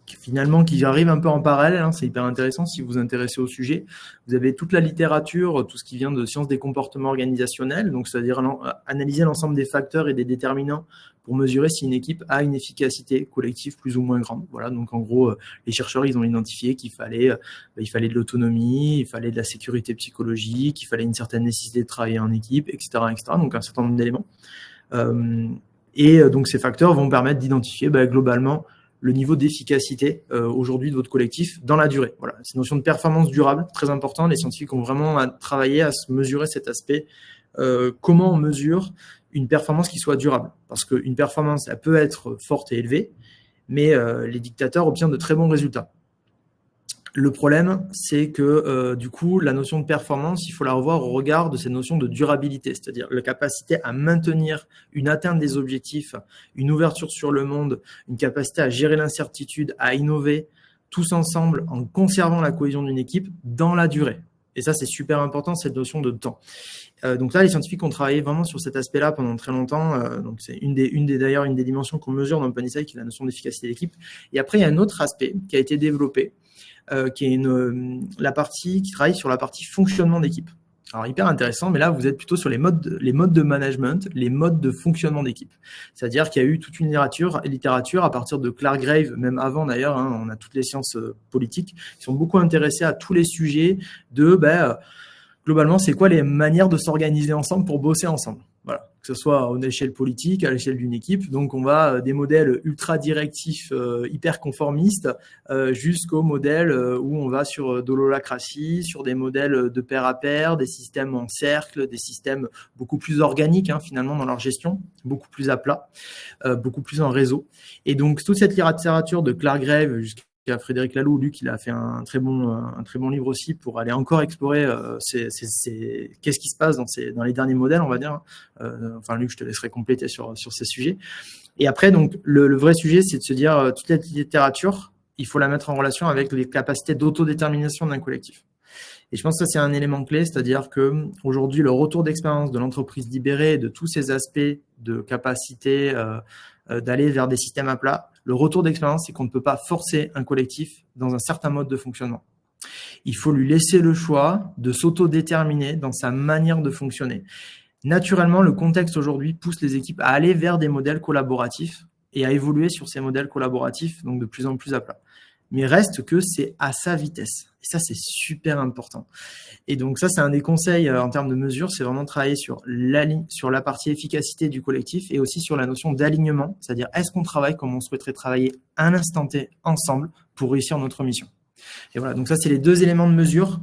Speaker 2: finalement qui arrivent un peu en parallèle, hein, c'est hyper intéressant si vous vous intéressez au sujet. Vous avez toute la littérature, tout ce qui vient de sciences des comportements organisationnels, donc c'est-à-dire analyser l'ensemble des facteurs et des déterminants pour mesurer si une équipe a une efficacité collective plus ou moins grande. Voilà, donc en gros, les chercheurs, ils ont identifié qu'il fallait, il fallait de l'autonomie, il fallait de la sécurité psychologique, il fallait une certaine nécessité de travailler en équipe, etc., etc. Donc un certain nombre d'éléments. Et donc, ces facteurs vont permettre d'identifier globalement le niveau d'efficacité aujourd'hui de votre collectif dans la durée. Voilà, c'est une notion de performance durable, très important. Les scientifiques ont vraiment travaillé à se mesurer cet aspect. Comment on mesure une performance qui soit durable? Parce qu'une performance, elle peut être forte et élevée, mais les dictateurs obtiennent de très bons résultats. Le problème, c'est que du coup, la notion de performance, il faut la revoir au regard de cette notion de durabilité, c'est-à-dire la capacité à maintenir une atteinte des objectifs, une ouverture sur le monde, une capacité à gérer l'incertitude, à innover, tous ensemble en conservant la cohésion d'une équipe dans la durée. Et ça, c'est super important, cette notion de temps. Donc là, les scientifiques ont travaillé vraiment sur cet aspect-là pendant très longtemps. Donc c'est d'ailleurs une des dimensions qu'on mesure dans OpenInsight, qui est la notion d'efficacité d'équipe. Et après, il y a un autre aspect qui a été développé, qui est la partie qui travaille sur la partie fonctionnement d'équipe. Alors hyper intéressant, mais là vous êtes plutôt sur les modes de management, les modes de fonctionnement d'équipe. C'est-à-dire qu'il y a eu toute une littérature à partir de Clark Grave, même avant d'ailleurs, hein, on a toutes les sciences politiques qui sont beaucoup intéressées à tous les sujets de globalement c'est quoi les manières de s'organiser ensemble pour bosser ensemble. Voilà, que ce soit à l'échelle politique, à l'échelle d'une équipe. Donc, on va des modèles ultra directifs, hyper conformistes, jusqu'aux modèles où on va sur de l'holacratie, sur des modèles de pair à pair, des systèmes en cercle, des systèmes beaucoup plus organiques, hein, finalement, dans leur gestion, beaucoup plus à plat, beaucoup plus en réseau. Et donc, toute cette littérature de Clark Grave jusqu'à Frédéric Laloux, Luc, il a fait un très bon livre aussi pour aller encore explorer qu'est-ce qui se passe dans les derniers modèles, on va dire. Enfin, Luc, je te laisserai compléter sur ces sujets. Et après, donc, le vrai sujet, c'est de se dire, toute cette littérature, il faut la mettre en relation avec les capacités d'autodétermination d'un collectif. Et je pense que ça, c'est un élément clé, c'est-à-dire qu'aujourd'hui, le retour d'expérience de l'entreprise libérée, de tous ces aspects de capacité d'aller vers des systèmes à plat, le retour d'expérience, c'est qu'on ne peut pas forcer un collectif dans un certain mode de fonctionnement. Il faut lui laisser le choix de s'autodéterminer dans sa manière de fonctionner. Naturellement, le contexte aujourd'hui pousse les équipes à aller vers des modèles collaboratifs et à évoluer sur ces modèles collaboratifs, donc de plus en plus à plat. Mais reste que c'est à sa vitesse. Et ça, c'est super important. Et donc ça, c'est un des conseils en termes de mesure, c'est vraiment travailler sur la partie efficacité du collectif et aussi sur la notion d'alignement, c'est-à-dire est-ce qu'on travaille comme on souhaiterait travailler à un instant T ensemble pour réussir notre mission. Et voilà, donc ça, c'est les deux éléments de mesure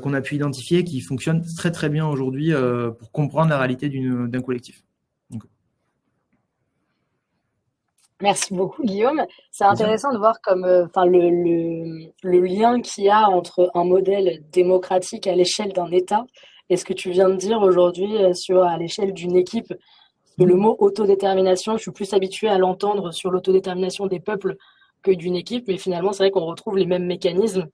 Speaker 2: qu'on a pu identifier qui fonctionnent très très bien aujourd'hui pour comprendre la réalité d'un collectif. Donc,
Speaker 1: merci beaucoup, Guillaume. C'est intéressant de voir comme le lien qu'il y a entre un modèle démocratique à l'échelle d'un État et ce que tu viens de dire aujourd'hui à l'échelle d'une équipe. Le mot autodétermination, je suis plus habituée à l'entendre sur l'autodétermination des peuples que d'une équipe, mais finalement, c'est vrai qu'on retrouve les mêmes mécanismes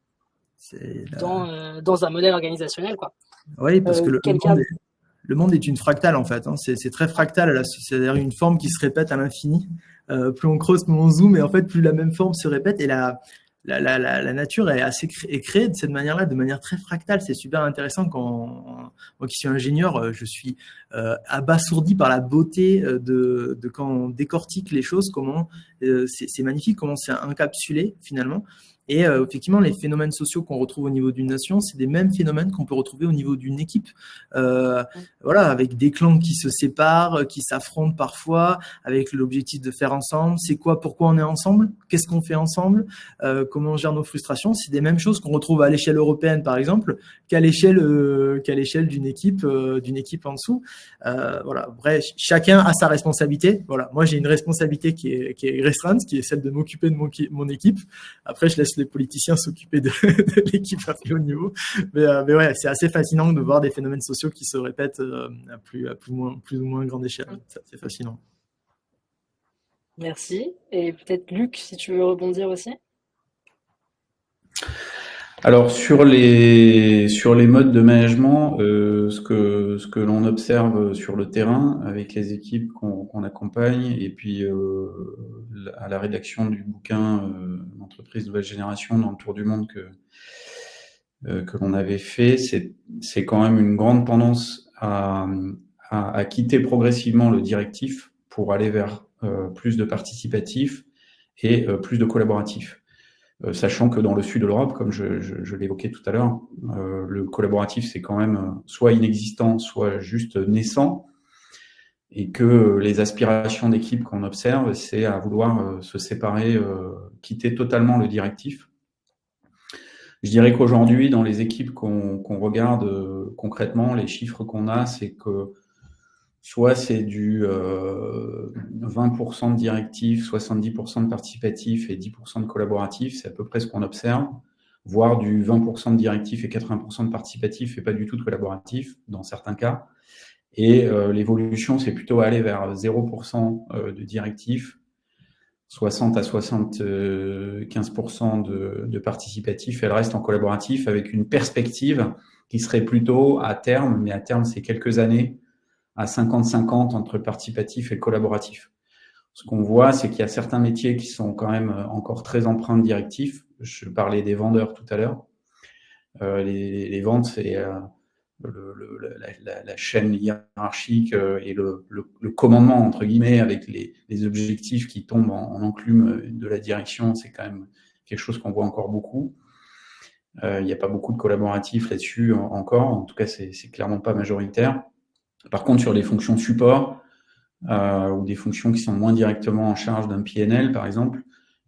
Speaker 1: dans un modèle organisationnel, quoi.
Speaker 2: Oui, parce que le monde est une fractale, en fait. Hein. C'est très fractal, c'est-à-dire une forme qui se répète à l'infini. Plus on creuse, plus on zoome, et en fait, plus la même forme se répète. Et la nature est créée de cette manière-là, de manière très fractale. C'est super intéressant moi qui suis ingénieur, je suis abasourdi par la beauté de quand on décortique les choses, comment c'est magnifique, comment c'est encapsulé finalement. Et effectivement, les phénomènes sociaux qu'on retrouve au niveau d'une nation, c'est des mêmes phénomènes qu'on peut retrouver au niveau d'une équipe. Voilà, avec des clans qui se séparent, qui s'affrontent parfois, avec l'objectif de faire ensemble. C'est quoi, pourquoi on est ensemble? Qu'est-ce qu'on fait ensemble? Comment on gère nos frustrations? C'est des mêmes choses qu'on retrouve à l'échelle européenne, par exemple, qu'à l'échelle d'une équipe en dessous. Voilà. Bref, chacun a sa responsabilité. Voilà. Moi, j'ai une responsabilité qui est restreinte, qui est celle de m'occuper de mon équipe. Après, je laisse les politiciens s'occuper de l'équipe à plus haut niveau. Mais ouais, c'est assez fascinant de voir des phénomènes sociaux qui se répètent à plus ou moins grande échelle. C'est fascinant.
Speaker 1: Merci. Et peut-être Luc, si tu veux rebondir aussi.
Speaker 3: Alors sur les modes de management, ce que l'on observe sur le terrain avec les équipes qu'on accompagne et puis à la rédaction du bouquin Entreprise nouvelle génération dans le tour du monde que l'on avait fait, c'est quand même une grande tendance à quitter progressivement le directif pour aller vers plus de participatif et plus de collaboratif. Sachant que dans le sud de l'Europe, comme je l'évoquais tout à l'heure, le collaboratif, c'est quand même soit inexistant, soit juste naissant, et que les aspirations d'équipe qu'on observe, c'est à vouloir se séparer, quitter totalement le directif. Je dirais qu'aujourd'hui, dans les équipes qu'on regarde concrètement, les chiffres qu'on a, c'est que soit c'est du 20% de directif, 70% de participatif et 10% de collaboratif, c'est à peu près ce qu'on observe, voire du 20% de directif et 80% de participatif et pas du tout de collaboratif dans certains cas. Et l'évolution, c'est plutôt aller vers 0% de directif, 60 à 75% de participatif et le reste en collaboratif avec une perspective qui serait plutôt à terme, mais à terme c'est quelques années, à 50-50 entre le participatif et le collaboratif. Ce qu'on voit, c'est qu'il y a certains métiers qui sont quand même encore très empreints de directif. Je parlais des vendeurs tout à l'heure. Les ventes, c'est la chaîne hiérarchique et le commandement, entre guillemets, avec les objectifs qui tombent en enclume de la direction. C'est quand même quelque chose qu'on voit encore beaucoup. Il n'y a pas beaucoup de collaboratifs là-dessus encore. En tout cas, c'est clairement pas majoritaire. Par contre, sur les fonctions support ou des fonctions qui sont moins directement en charge d'un PNL, par exemple,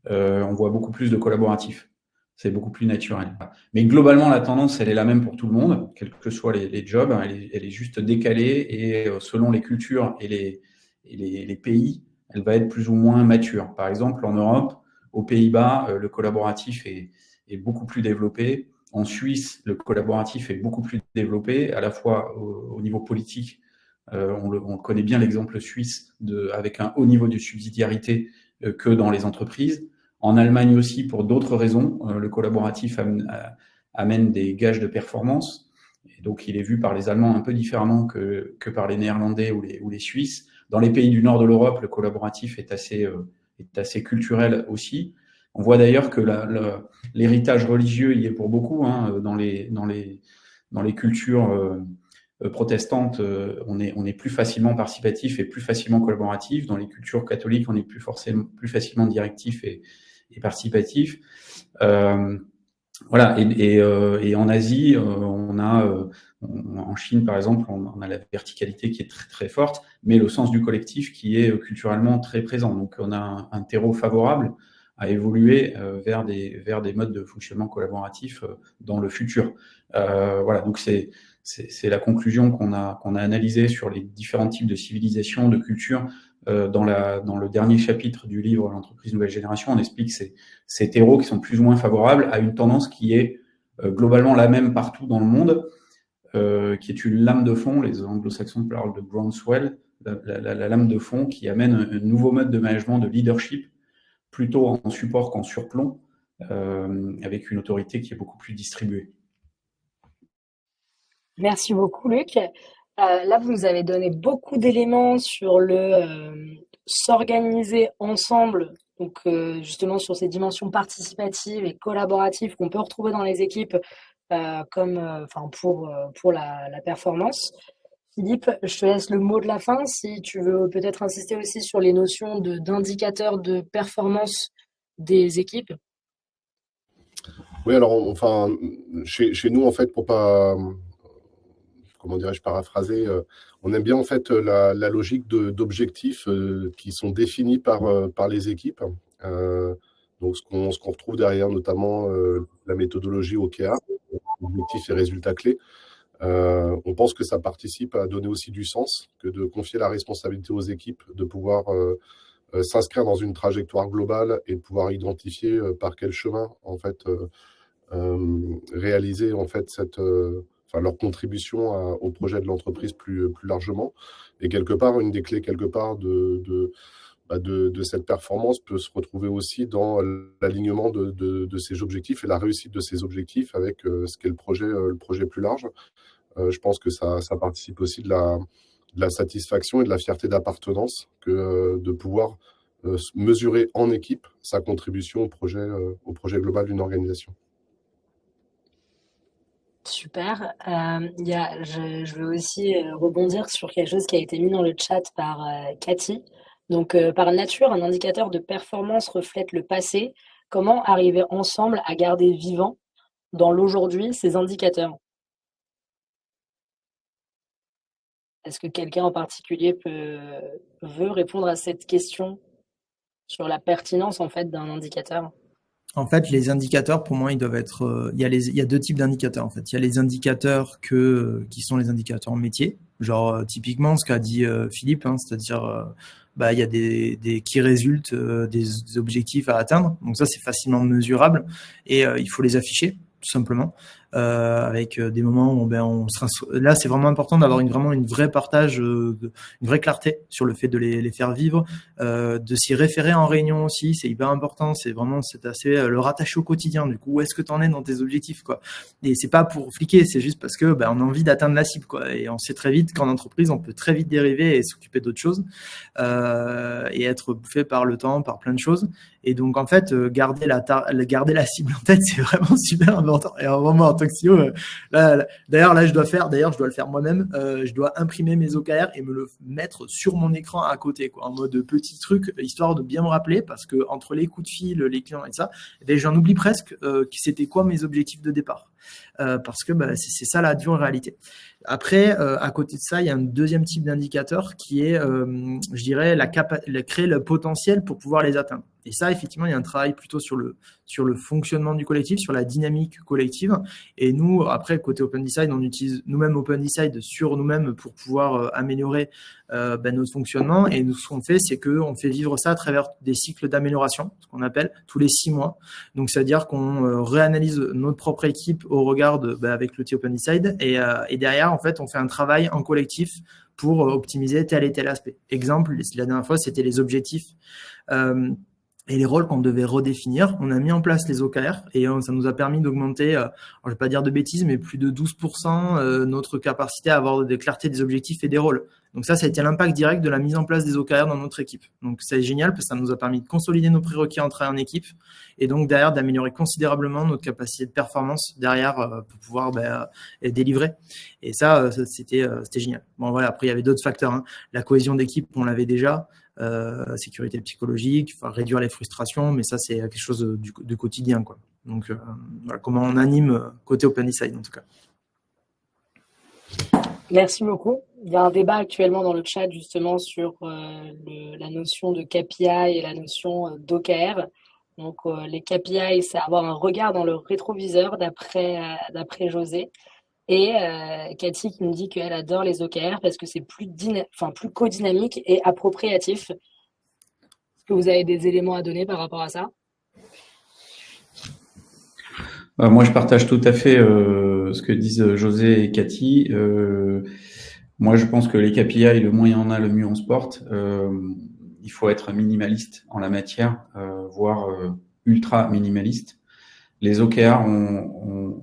Speaker 3: on voit beaucoup plus de collaboratifs. C'est beaucoup plus naturel. Mais globalement, la tendance, elle est la même pour tout le monde, quels que soient les jobs. Elle est juste décalée et selon les cultures et les pays, elle va être plus ou moins mature. Par exemple, en Europe, aux Pays-Bas, le collaboratif est beaucoup plus développé. En Suisse, le collaboratif est beaucoup plus développé, à la fois au niveau politique. On connaît bien l'exemple suisse avec un haut niveau de subsidiarité que dans les entreprises. En Allemagne aussi, pour d'autres raisons, le collaboratif amène des gages de performance. Et donc, il est vu par les Allemands un peu différemment que par les Néerlandais ou les Suisses. Dans les pays du nord de l'Europe, le collaboratif est assez culturel aussi. On voit d'ailleurs que l'héritage religieux y est pour beaucoup, hein, dans les cultures protestantes, on est plus facilement participatif et plus facilement collaboratif. Dans les cultures catholiques, on est plus facilement directif et participatif. Voilà. Et en Asie, en Chine par exemple, on a la verticalité qui est très très forte, mais le sens du collectif qui est culturellement très présent. Donc on a un terreau favorable à évoluer vers des modes de fonctionnement collaboratif dans le futur. Voilà. Donc c'est la conclusion qu'on a analysée sur les différents types de civilisations, de cultures. Dans le dernier chapitre du livre L'entreprise nouvelle génération, on explique ces terreaux qui sont plus ou moins favorables à une tendance qui est globalement la même partout dans le monde, qui est une lame de fond. Les anglo-saxons parlent de groundswell, la lame de fond qui amène un nouveau mode de management, de leadership, plutôt en support qu'en surplomb, avec une autorité qui est beaucoup plus distribuée.
Speaker 1: Merci beaucoup, Luc. Là, vous nous avez donné beaucoup d'éléments sur s'organiser ensemble, donc justement sur ces dimensions participatives et collaboratives qu'on peut retrouver dans les équipes pour la performance. Philippe, je te laisse le mot de la fin si tu veux peut-être insister aussi sur les notions d'indicateurs de performance des équipes.
Speaker 4: Oui, alors, enfin, chez nous, en fait, pour pas, comment dirais-je, paraphraser, on aime bien, en fait, la logique d'objectifs qui sont définis par les équipes. Donc, ce qu'on retrouve derrière, notamment la méthodologie OKR, objectifs et résultats clés. On pense que ça participe à donner aussi du sens, que de confier la responsabilité aux équipes, de pouvoir s'inscrire dans une trajectoire globale et de pouvoir identifier par quel chemin, en fait, réaliser, en fait, leur contribution au projet de l'entreprise plus largement. Et quelque part, une des clés, quelque part, de cette performance peut se retrouver aussi dans l'alignement de ces objectifs et la réussite de ces objectifs avec ce qu'est le projet plus large. Je pense que ça participe aussi de la satisfaction et de la fierté d'appartenance que de pouvoir mesurer en équipe sa contribution au projet global d'une organisation.
Speaker 1: Super. Je veux aussi rebondir sur quelque chose qui a été mis dans le chat par Cathy. Donc, par nature, un indicateur de performance reflète le passé. Comment arriver ensemble à garder vivant dans l'aujourd'hui ces indicateurs? Est-ce que quelqu'un en particulier veut répondre à cette question sur la pertinence en fait d'un indicateur?
Speaker 2: En fait, les indicateurs, pour moi, ils doivent être. Il y a deux types d'indicateurs. En fait, il y a les indicateurs qui sont les indicateurs métiers, genre typiquement ce qu'a dit Philippe, hein, c'est-à-dire il y a des qui résultent des objectifs à atteindre. Donc ça, c'est facilement mesurable et il faut les afficher tout simplement. Avec des moments où là c'est vraiment important d'avoir vraiment une vraie partage, une vraie clarté sur le fait de les faire vivre, de s'y référer en réunion aussi, c'est hyper important, c'est assez le rattacher au quotidien. Du coup, où est-ce que tu en es dans tes objectifs, quoi. Et c'est pas pour fliquer, c'est juste parce que on a envie d'atteindre la cible, quoi. Et on sait très vite qu'en entreprise on peut très vite dériver et s'occuper d'autres choses et être bouffé par le temps, par plein de choses. Et donc en fait garder la cible en tête, c'est vraiment super important. Et vraiment en tant que CEO, d'ailleurs je dois le faire moi-même. Je dois imprimer mes OKR et me le mettre sur mon écran à côté, quoi, en mode petit truc, histoire de bien me rappeler, parce que entre les coups de fil, les clients et ça, j'en oublie presque qui c'était quoi mes objectifs de départ. Parce que c'est ça la dure réalité. Après, à côté de ça, il y a un deuxième type d'indicateur qui est, je dirais, créer le potentiel pour pouvoir les atteindre. Et ça, effectivement, il y a un travail plutôt sur le fonctionnement du collectif, sur la dynamique collective. Et nous, après, côté OpenDecide, on utilise nous-mêmes OpenDecide sur nous-mêmes pour pouvoir améliorer notre fonctionnement. Et nous, ce qu'on fait, c'est qu'on fait vivre ça à travers des cycles d'amélioration, ce qu'on appelle tous les 6 mois. Donc, c'est-à-dire qu'on réanalyse notre propre équipe au regard avec l'outil OpenDecide et derrière, en fait, on fait un travail en collectif pour optimiser tel et tel aspect. Exemple, la dernière fois, c'était les objectifs et les rôles qu'on devait redéfinir. On a mis en place les OKR et ça nous a permis d'augmenter, je vais pas dire de bêtises, mais plus de 12% notre capacité à avoir de clarté des objectifs et des rôles. Donc ça a été l'impact direct de la mise en place des OKR dans notre équipe. Donc c'est génial parce que ça nous a permis de consolider nos prérequis en travail en équipe et donc derrière d'améliorer considérablement notre capacité de performance derrière pour pouvoir délivrer. Et ça c'était génial. Bon voilà, après il y avait d'autres facteurs, hein. La cohésion d'équipe, on l'avait déjà. Sécurité psychologique, réduire les frustrations, mais ça c'est quelque chose de quotidien, quoi. Donc voilà comment on anime côté OpenDecide en tout cas.
Speaker 1: Merci beaucoup. Il y a un débat actuellement dans le chat justement sur la notion de KPI et la notion d'OKR. Donc les KPI, c'est avoir un regard dans le rétroviseur d'après José. Et Cathy qui nous dit qu'elle adore les OKR parce que c'est plus co-dynamique et appropriatif. Est-ce que vous avez des éléments à donner par rapport à ça?
Speaker 3: Moi, je partage tout à fait ce que disent José et Cathy. Moi, je pense que les KPI, le moins il y en a, le mieux on se porte. Il faut être minimaliste en la matière, voire ultra minimaliste. Les OKR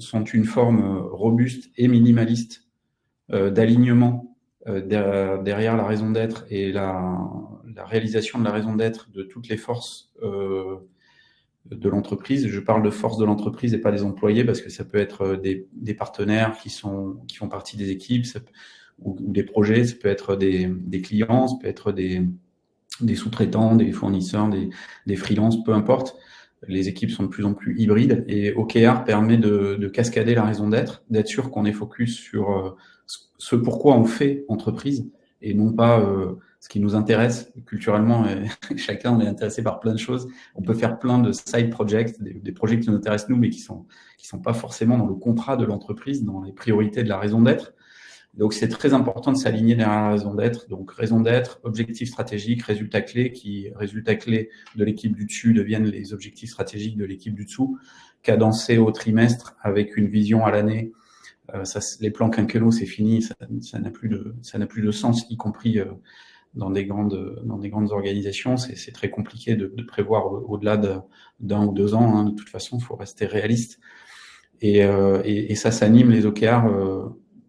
Speaker 3: sont une forme robuste et minimaliste d'alignement derrière la raison d'être et la réalisation de la raison d'être de toutes les forces de l'entreprise. Je parle de force de l'entreprise et pas des employés parce que ça peut être des partenaires qui font partie des équipes ou des projets, ça peut être des clients, ça peut être des sous-traitants, des fournisseurs, des freelances, peu importe. Les équipes sont de plus en plus hybrides et OKR permet de cascader la raison d'être sûr qu'on est focus sur ce pourquoi on fait entreprise et non pas ce qui nous intéresse culturellement. Et chacun, on est intéressé par plein de choses. On peut faire plein de side projects, des projets qui nous intéressent nous, mais qui sont pas forcément dans le contrat de l'entreprise, dans les priorités de la raison d'être. Donc, c'est très important de s'aligner derrière la raison d'être. Donc, raison d'être, objectifs stratégiques, résultats clés de l'équipe du dessus deviennent les objectifs stratégiques de l'équipe du dessous, cadencés au trimestre avec une vision à l'année. Les plans quinquennaux, c'est fini, ça n'a plus de sens, y compris dans des grandes organisations, c'est très compliqué de prévoir au-delà d'un ou 2 ans. Hein. De toute façon, il faut rester réaliste. Et ça s'anime les OKR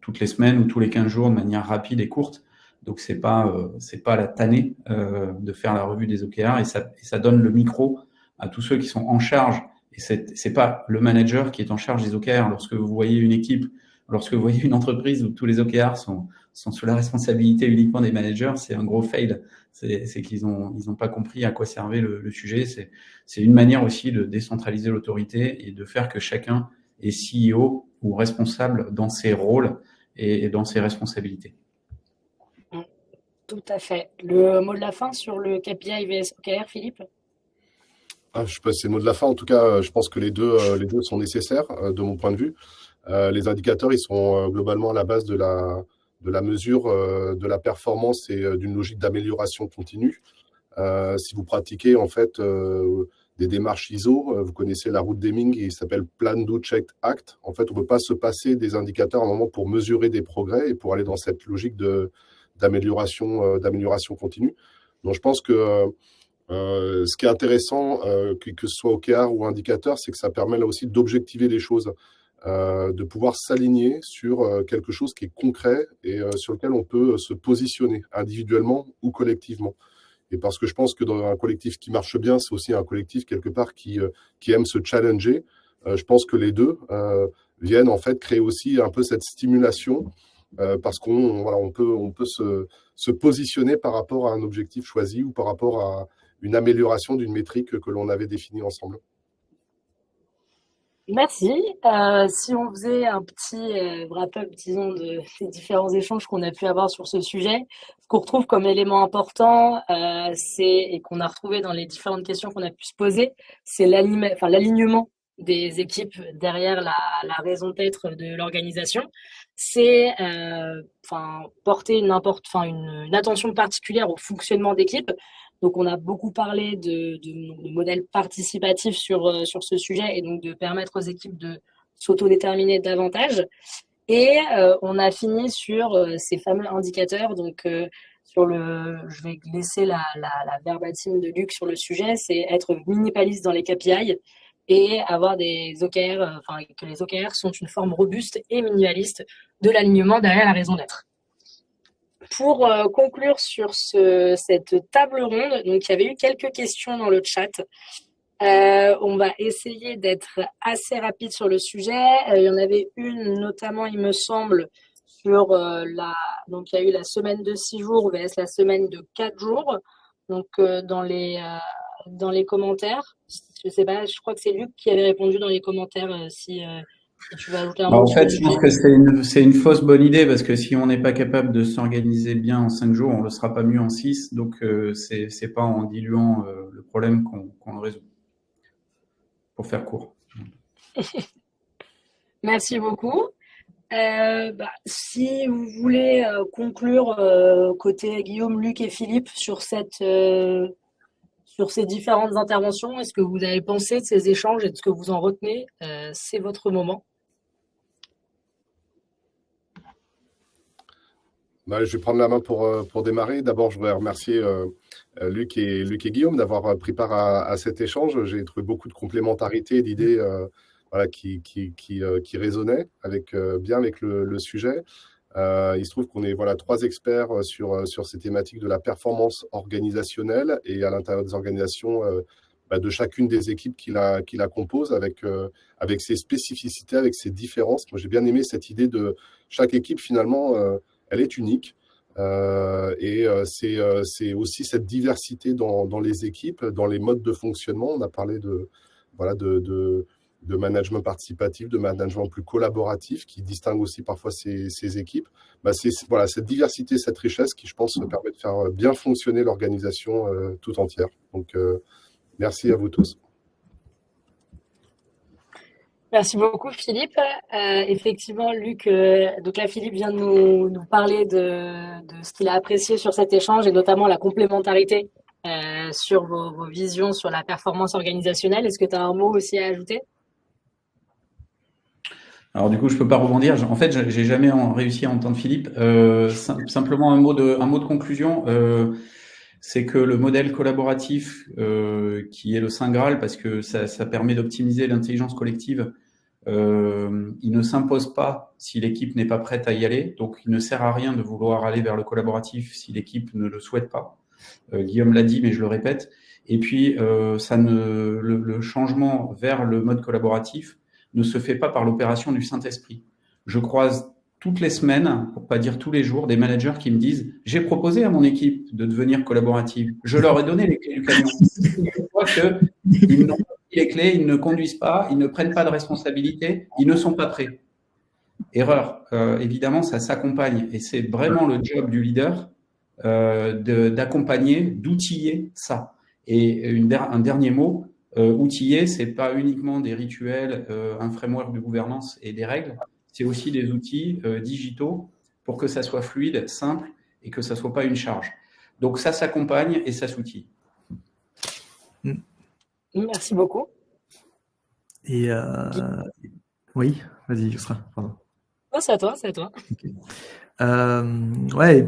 Speaker 3: toutes les semaines ou tous les 15 jours de manière rapide et courte. Donc c'est pas la tannée de faire la revue des OKR, et ça donne le micro à tous ceux qui sont en charge. Et c'est pas le manager qui est en charge des OKR. Lorsque vous voyez une équipe, lorsque vous voyez une entreprise où tous les OKR sont sous la responsabilité uniquement des managers, c'est un gros fail. C'est qu'ils ont pas compris à quoi servait le sujet. C'est une manière aussi de décentraliser l'autorité et de faire que chacun est CEO ou responsable dans ses rôles et dans ses responsabilités.
Speaker 1: Tout à fait. Le mot de la fin sur le KPI vs OKR, Philippe?
Speaker 4: Je sais pas si c'est le mot de la fin. En tout cas, je pense que les deux sont nécessaires de mon point de vue. Les indicateurs, ils sont globalement à la base de la mesure de la performance et d'une logique d'amélioration continue. Si vous pratiquez en fait des démarches ISO, vous connaissez la route d'Hamming, il s'appelle Plan, Do, Check, Act. En fait, on ne peut pas se passer des indicateurs à un moment pour mesurer des progrès et pour aller dans cette logique d'amélioration continue. Donc, je pense que ce qui est intéressant, que ce soit OKR ou indicateur, c'est que ça permet là aussi d'objectiver les choses, de pouvoir s'aligner sur quelque chose qui est concret et sur lequel on peut se positionner individuellement ou collectivement. Et parce que je pense que dans un collectif qui marche bien, c'est aussi un collectif quelque part qui aime se challenger. Je pense que les deux viennent en fait créer aussi un peu cette stimulation parce qu'on peut se positionner par rapport à un objectif choisi ou par rapport à une amélioration d'une métrique que l'on avait définie ensemble.
Speaker 1: Merci. Si on faisait un petit wrap-up, disons, de ces différents échanges qu'on a pu avoir sur ce sujet, ce qu'on retrouve comme élément important, et qu'on a retrouvé dans les différentes questions qu'on a pu se poser, c'est l'alignement des équipes derrière la raison d'être de l'organisation. C'est porter une attention particulière au fonctionnement d'équipe. Donc, on a beaucoup parlé de modèles participatifs sur ce sujet et donc de permettre aux équipes de s'autodéterminer davantage. Et on a fini sur ces fameux indicateurs. Donc, je vais laisser la verbatim de Luc sur le sujet, c'est être minimaliste dans les KPI et avoir des OKR, que les OKR sont une forme robuste et minimaliste de l'alignement derrière la raison d'être. Pour conclure sur cette table ronde, donc il y avait eu quelques questions dans le chat. On va essayer d'être assez rapide sur le sujet. Il y en avait une, notamment, il me semble, sur donc il y a eu la semaine de 6 jours vs la semaine de 4 jours. Donc dans les commentaires, je sais pas, je crois que c'est Luc qui avait répondu dans les commentaires si tu veux ajouter un mot.
Speaker 3: En fait, je pense que c'est une fausse bonne idée parce que si on n'est pas capable de s'organiser bien en 5 jours, on ne le sera pas mieux en 6. Donc, c'est pas en diluant le problème qu'on le résout. Pour faire court.
Speaker 1: Merci beaucoup. Si vous voulez conclure côté Guillaume, Luc et Philippe sur ces différentes interventions, est-ce que vous avez pensé de ces échanges et de ce que vous en retenez? C'est votre moment.
Speaker 4: Je vais prendre la main pour démarrer. D'abord, je voudrais remercier Luc et Guillaume d'avoir pris part à cet échange. J'ai trouvé beaucoup de complémentarité et d'idées qui résonnaient bien avec le sujet. Il se trouve qu'on est 3 experts sur ces thématiques de la performance organisationnelle et à l'intérieur des organisations de chacune des équipes qui la composent avec ses spécificités, avec ses différences. Moi, j'ai bien aimé cette idée de chaque équipe finalement. Elle est unique et c'est aussi cette diversité dans les équipes, dans les modes de fonctionnement. On a parlé de management participatif, de management plus collaboratif qui distingue aussi parfois ces équipes. C'est cette diversité, cette richesse qui, je pense, permet de faire bien fonctionner l'organisation tout entière. Donc, merci à vous tous.
Speaker 1: Merci beaucoup, Philippe. Effectivement, Luc, donc là, Philippe vient de nous parler de ce qu'il a apprécié sur cet échange et notamment la complémentarité sur vos visions sur la performance organisationnelle. Est-ce que tu as un mot aussi à ajouter ?
Speaker 3: Alors du coup, je peux pas rebondir. En fait, j'ai jamais réussi à entendre Philippe. Simplement un mot de conclusion. C'est que le modèle collaboratif, qui est le Saint Graal, parce que ça permet d'optimiser l'intelligence collective, il ne s'impose pas si l'équipe n'est pas prête à y aller. Donc, il ne sert à rien de vouloir aller vers le collaboratif si l'équipe ne le souhaite pas. Guillaume l'a dit, mais je le répète. Et puis, le changement vers le mode collaboratif ne se fait pas par l'opération du Saint-Esprit. Je croise toutes les semaines, pour pas dire tous les jours, des managers qui me disent « J'ai proposé à mon équipe de devenir collaborative. Je leur ai donné les clés du camion. » Je vois qu'ils n'ont pas pris les clés, ils ne conduisent pas, ils ne prennent pas de responsabilité, ils ne sont pas prêts. Erreur. Évidemment, ça s'accompagne. Et c'est vraiment le job du leader d'accompagner, d'outiller ça. Et un dernier mot, outiller, c'est pas uniquement des rituels, un framework de gouvernance et des règles, c'est aussi des outils digitaux pour que ça soit fluide, simple et que ça soit pas une charge. Donc ça s'accompagne et ça s'outille.
Speaker 1: Merci beaucoup.
Speaker 2: Et oui, vas-y, Yusra, pardon.
Speaker 1: Oh, c'est à toi, c'est à toi.
Speaker 2: Okay. Ouais,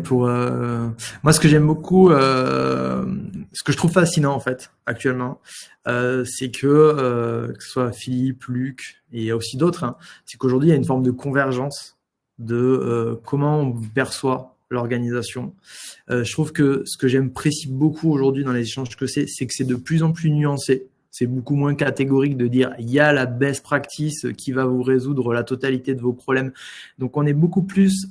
Speaker 2: moi, ce que j'aime beaucoup, ce que je trouve fascinant en fait actuellement, c'est que ce soit Philippe, Luc et aussi d'autres, hein, c'est qu'aujourd'hui il y a une forme de convergence de comment on perçoit l'organisation. Je trouve que ce que j'apprécie beaucoup aujourd'hui dans les échanges que c'est que c'est de plus en plus nuancé. C'est beaucoup moins catégorique de dire il y a la best practice qui va vous résoudre la totalité de vos problèmes. Donc on est beaucoup plus,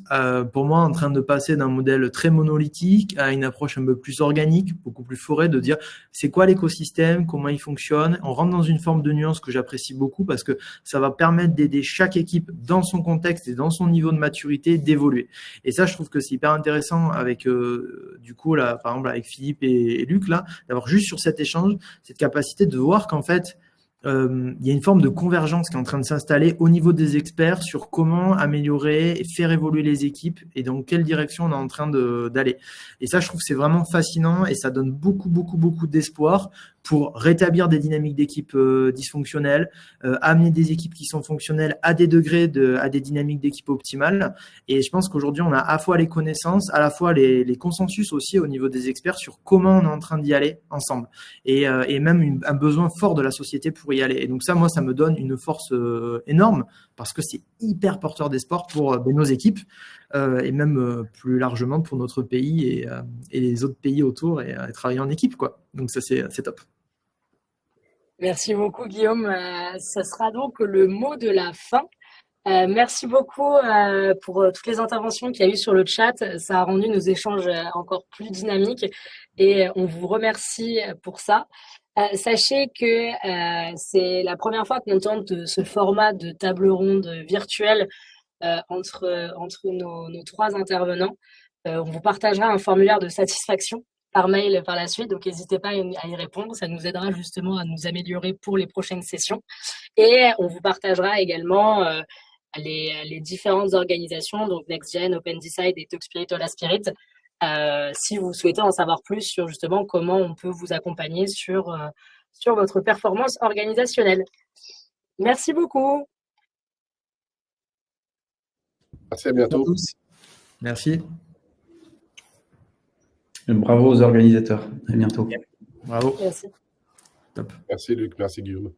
Speaker 2: pour moi, en train de passer d'un modèle très monolithique à une approche un peu plus organique, beaucoup plus forée, de dire c'est quoi l'écosystème, comment il fonctionne. On rentre dans une forme de nuance que j'apprécie beaucoup parce que ça va permettre d'aider chaque équipe dans son contexte et dans son niveau de maturité d'évoluer. Et ça, je trouve que c'est hyper intéressant avec du coup là, par exemple avec Philippe et Luc là, d'avoir juste sur cet échange cette capacité de voir qu'en fait, il y a une forme de convergence qui est en train de s'installer au niveau des experts sur comment améliorer et faire évoluer les équipes et dans quelle direction on est en train d'aller. Et ça, je trouve que c'est vraiment fascinant et ça donne beaucoup, beaucoup, beaucoup d'espoir pour rétablir des dynamiques d'équipe dysfonctionnelles, amener des équipes qui sont fonctionnelles à des degrés, à des dynamiques d'équipe optimales. Et je pense qu'aujourd'hui, on a à la fois les connaissances, à la fois les consensus aussi au niveau des experts sur comment on est en train d'y aller ensemble. Et même un besoin fort de la société pour y aller. Et donc ça, moi, ça me donne une force énorme parce que c'est hyper porteur d'espoir pour nos équipes et même plus largement pour notre pays et les autres pays autour et travailler en équipe, quoi. Donc ça, c'est top.
Speaker 1: Merci beaucoup, Guillaume. Ce sera donc le mot de la fin. Merci beaucoup pour toutes les interventions qu'il y a eu sur le chat. Ça a rendu nos échanges encore plus dynamiques et on vous remercie pour ça. Sachez que c'est la première fois qu'on tente ce format de table ronde virtuelle entre nos trois intervenants. On vous partagera un formulaire de satisfaction par mail par la suite, donc n'hésitez pas à y répondre, ça nous aidera justement à nous améliorer pour les prochaines sessions. Et on vous partagera également les différentes organisations, donc NextGen, OpenDecide et TalkSpirit All Spirit, si vous souhaitez en savoir plus sur justement comment on peut vous accompagner sur votre performance organisationnelle. Merci beaucoup.
Speaker 4: Merci, à bientôt.
Speaker 2: Merci.
Speaker 3: Bravo aux organisateurs. À bientôt.
Speaker 2: Bravo.
Speaker 1: Merci.
Speaker 2: Top.
Speaker 4: Merci Luc, merci Guillaume.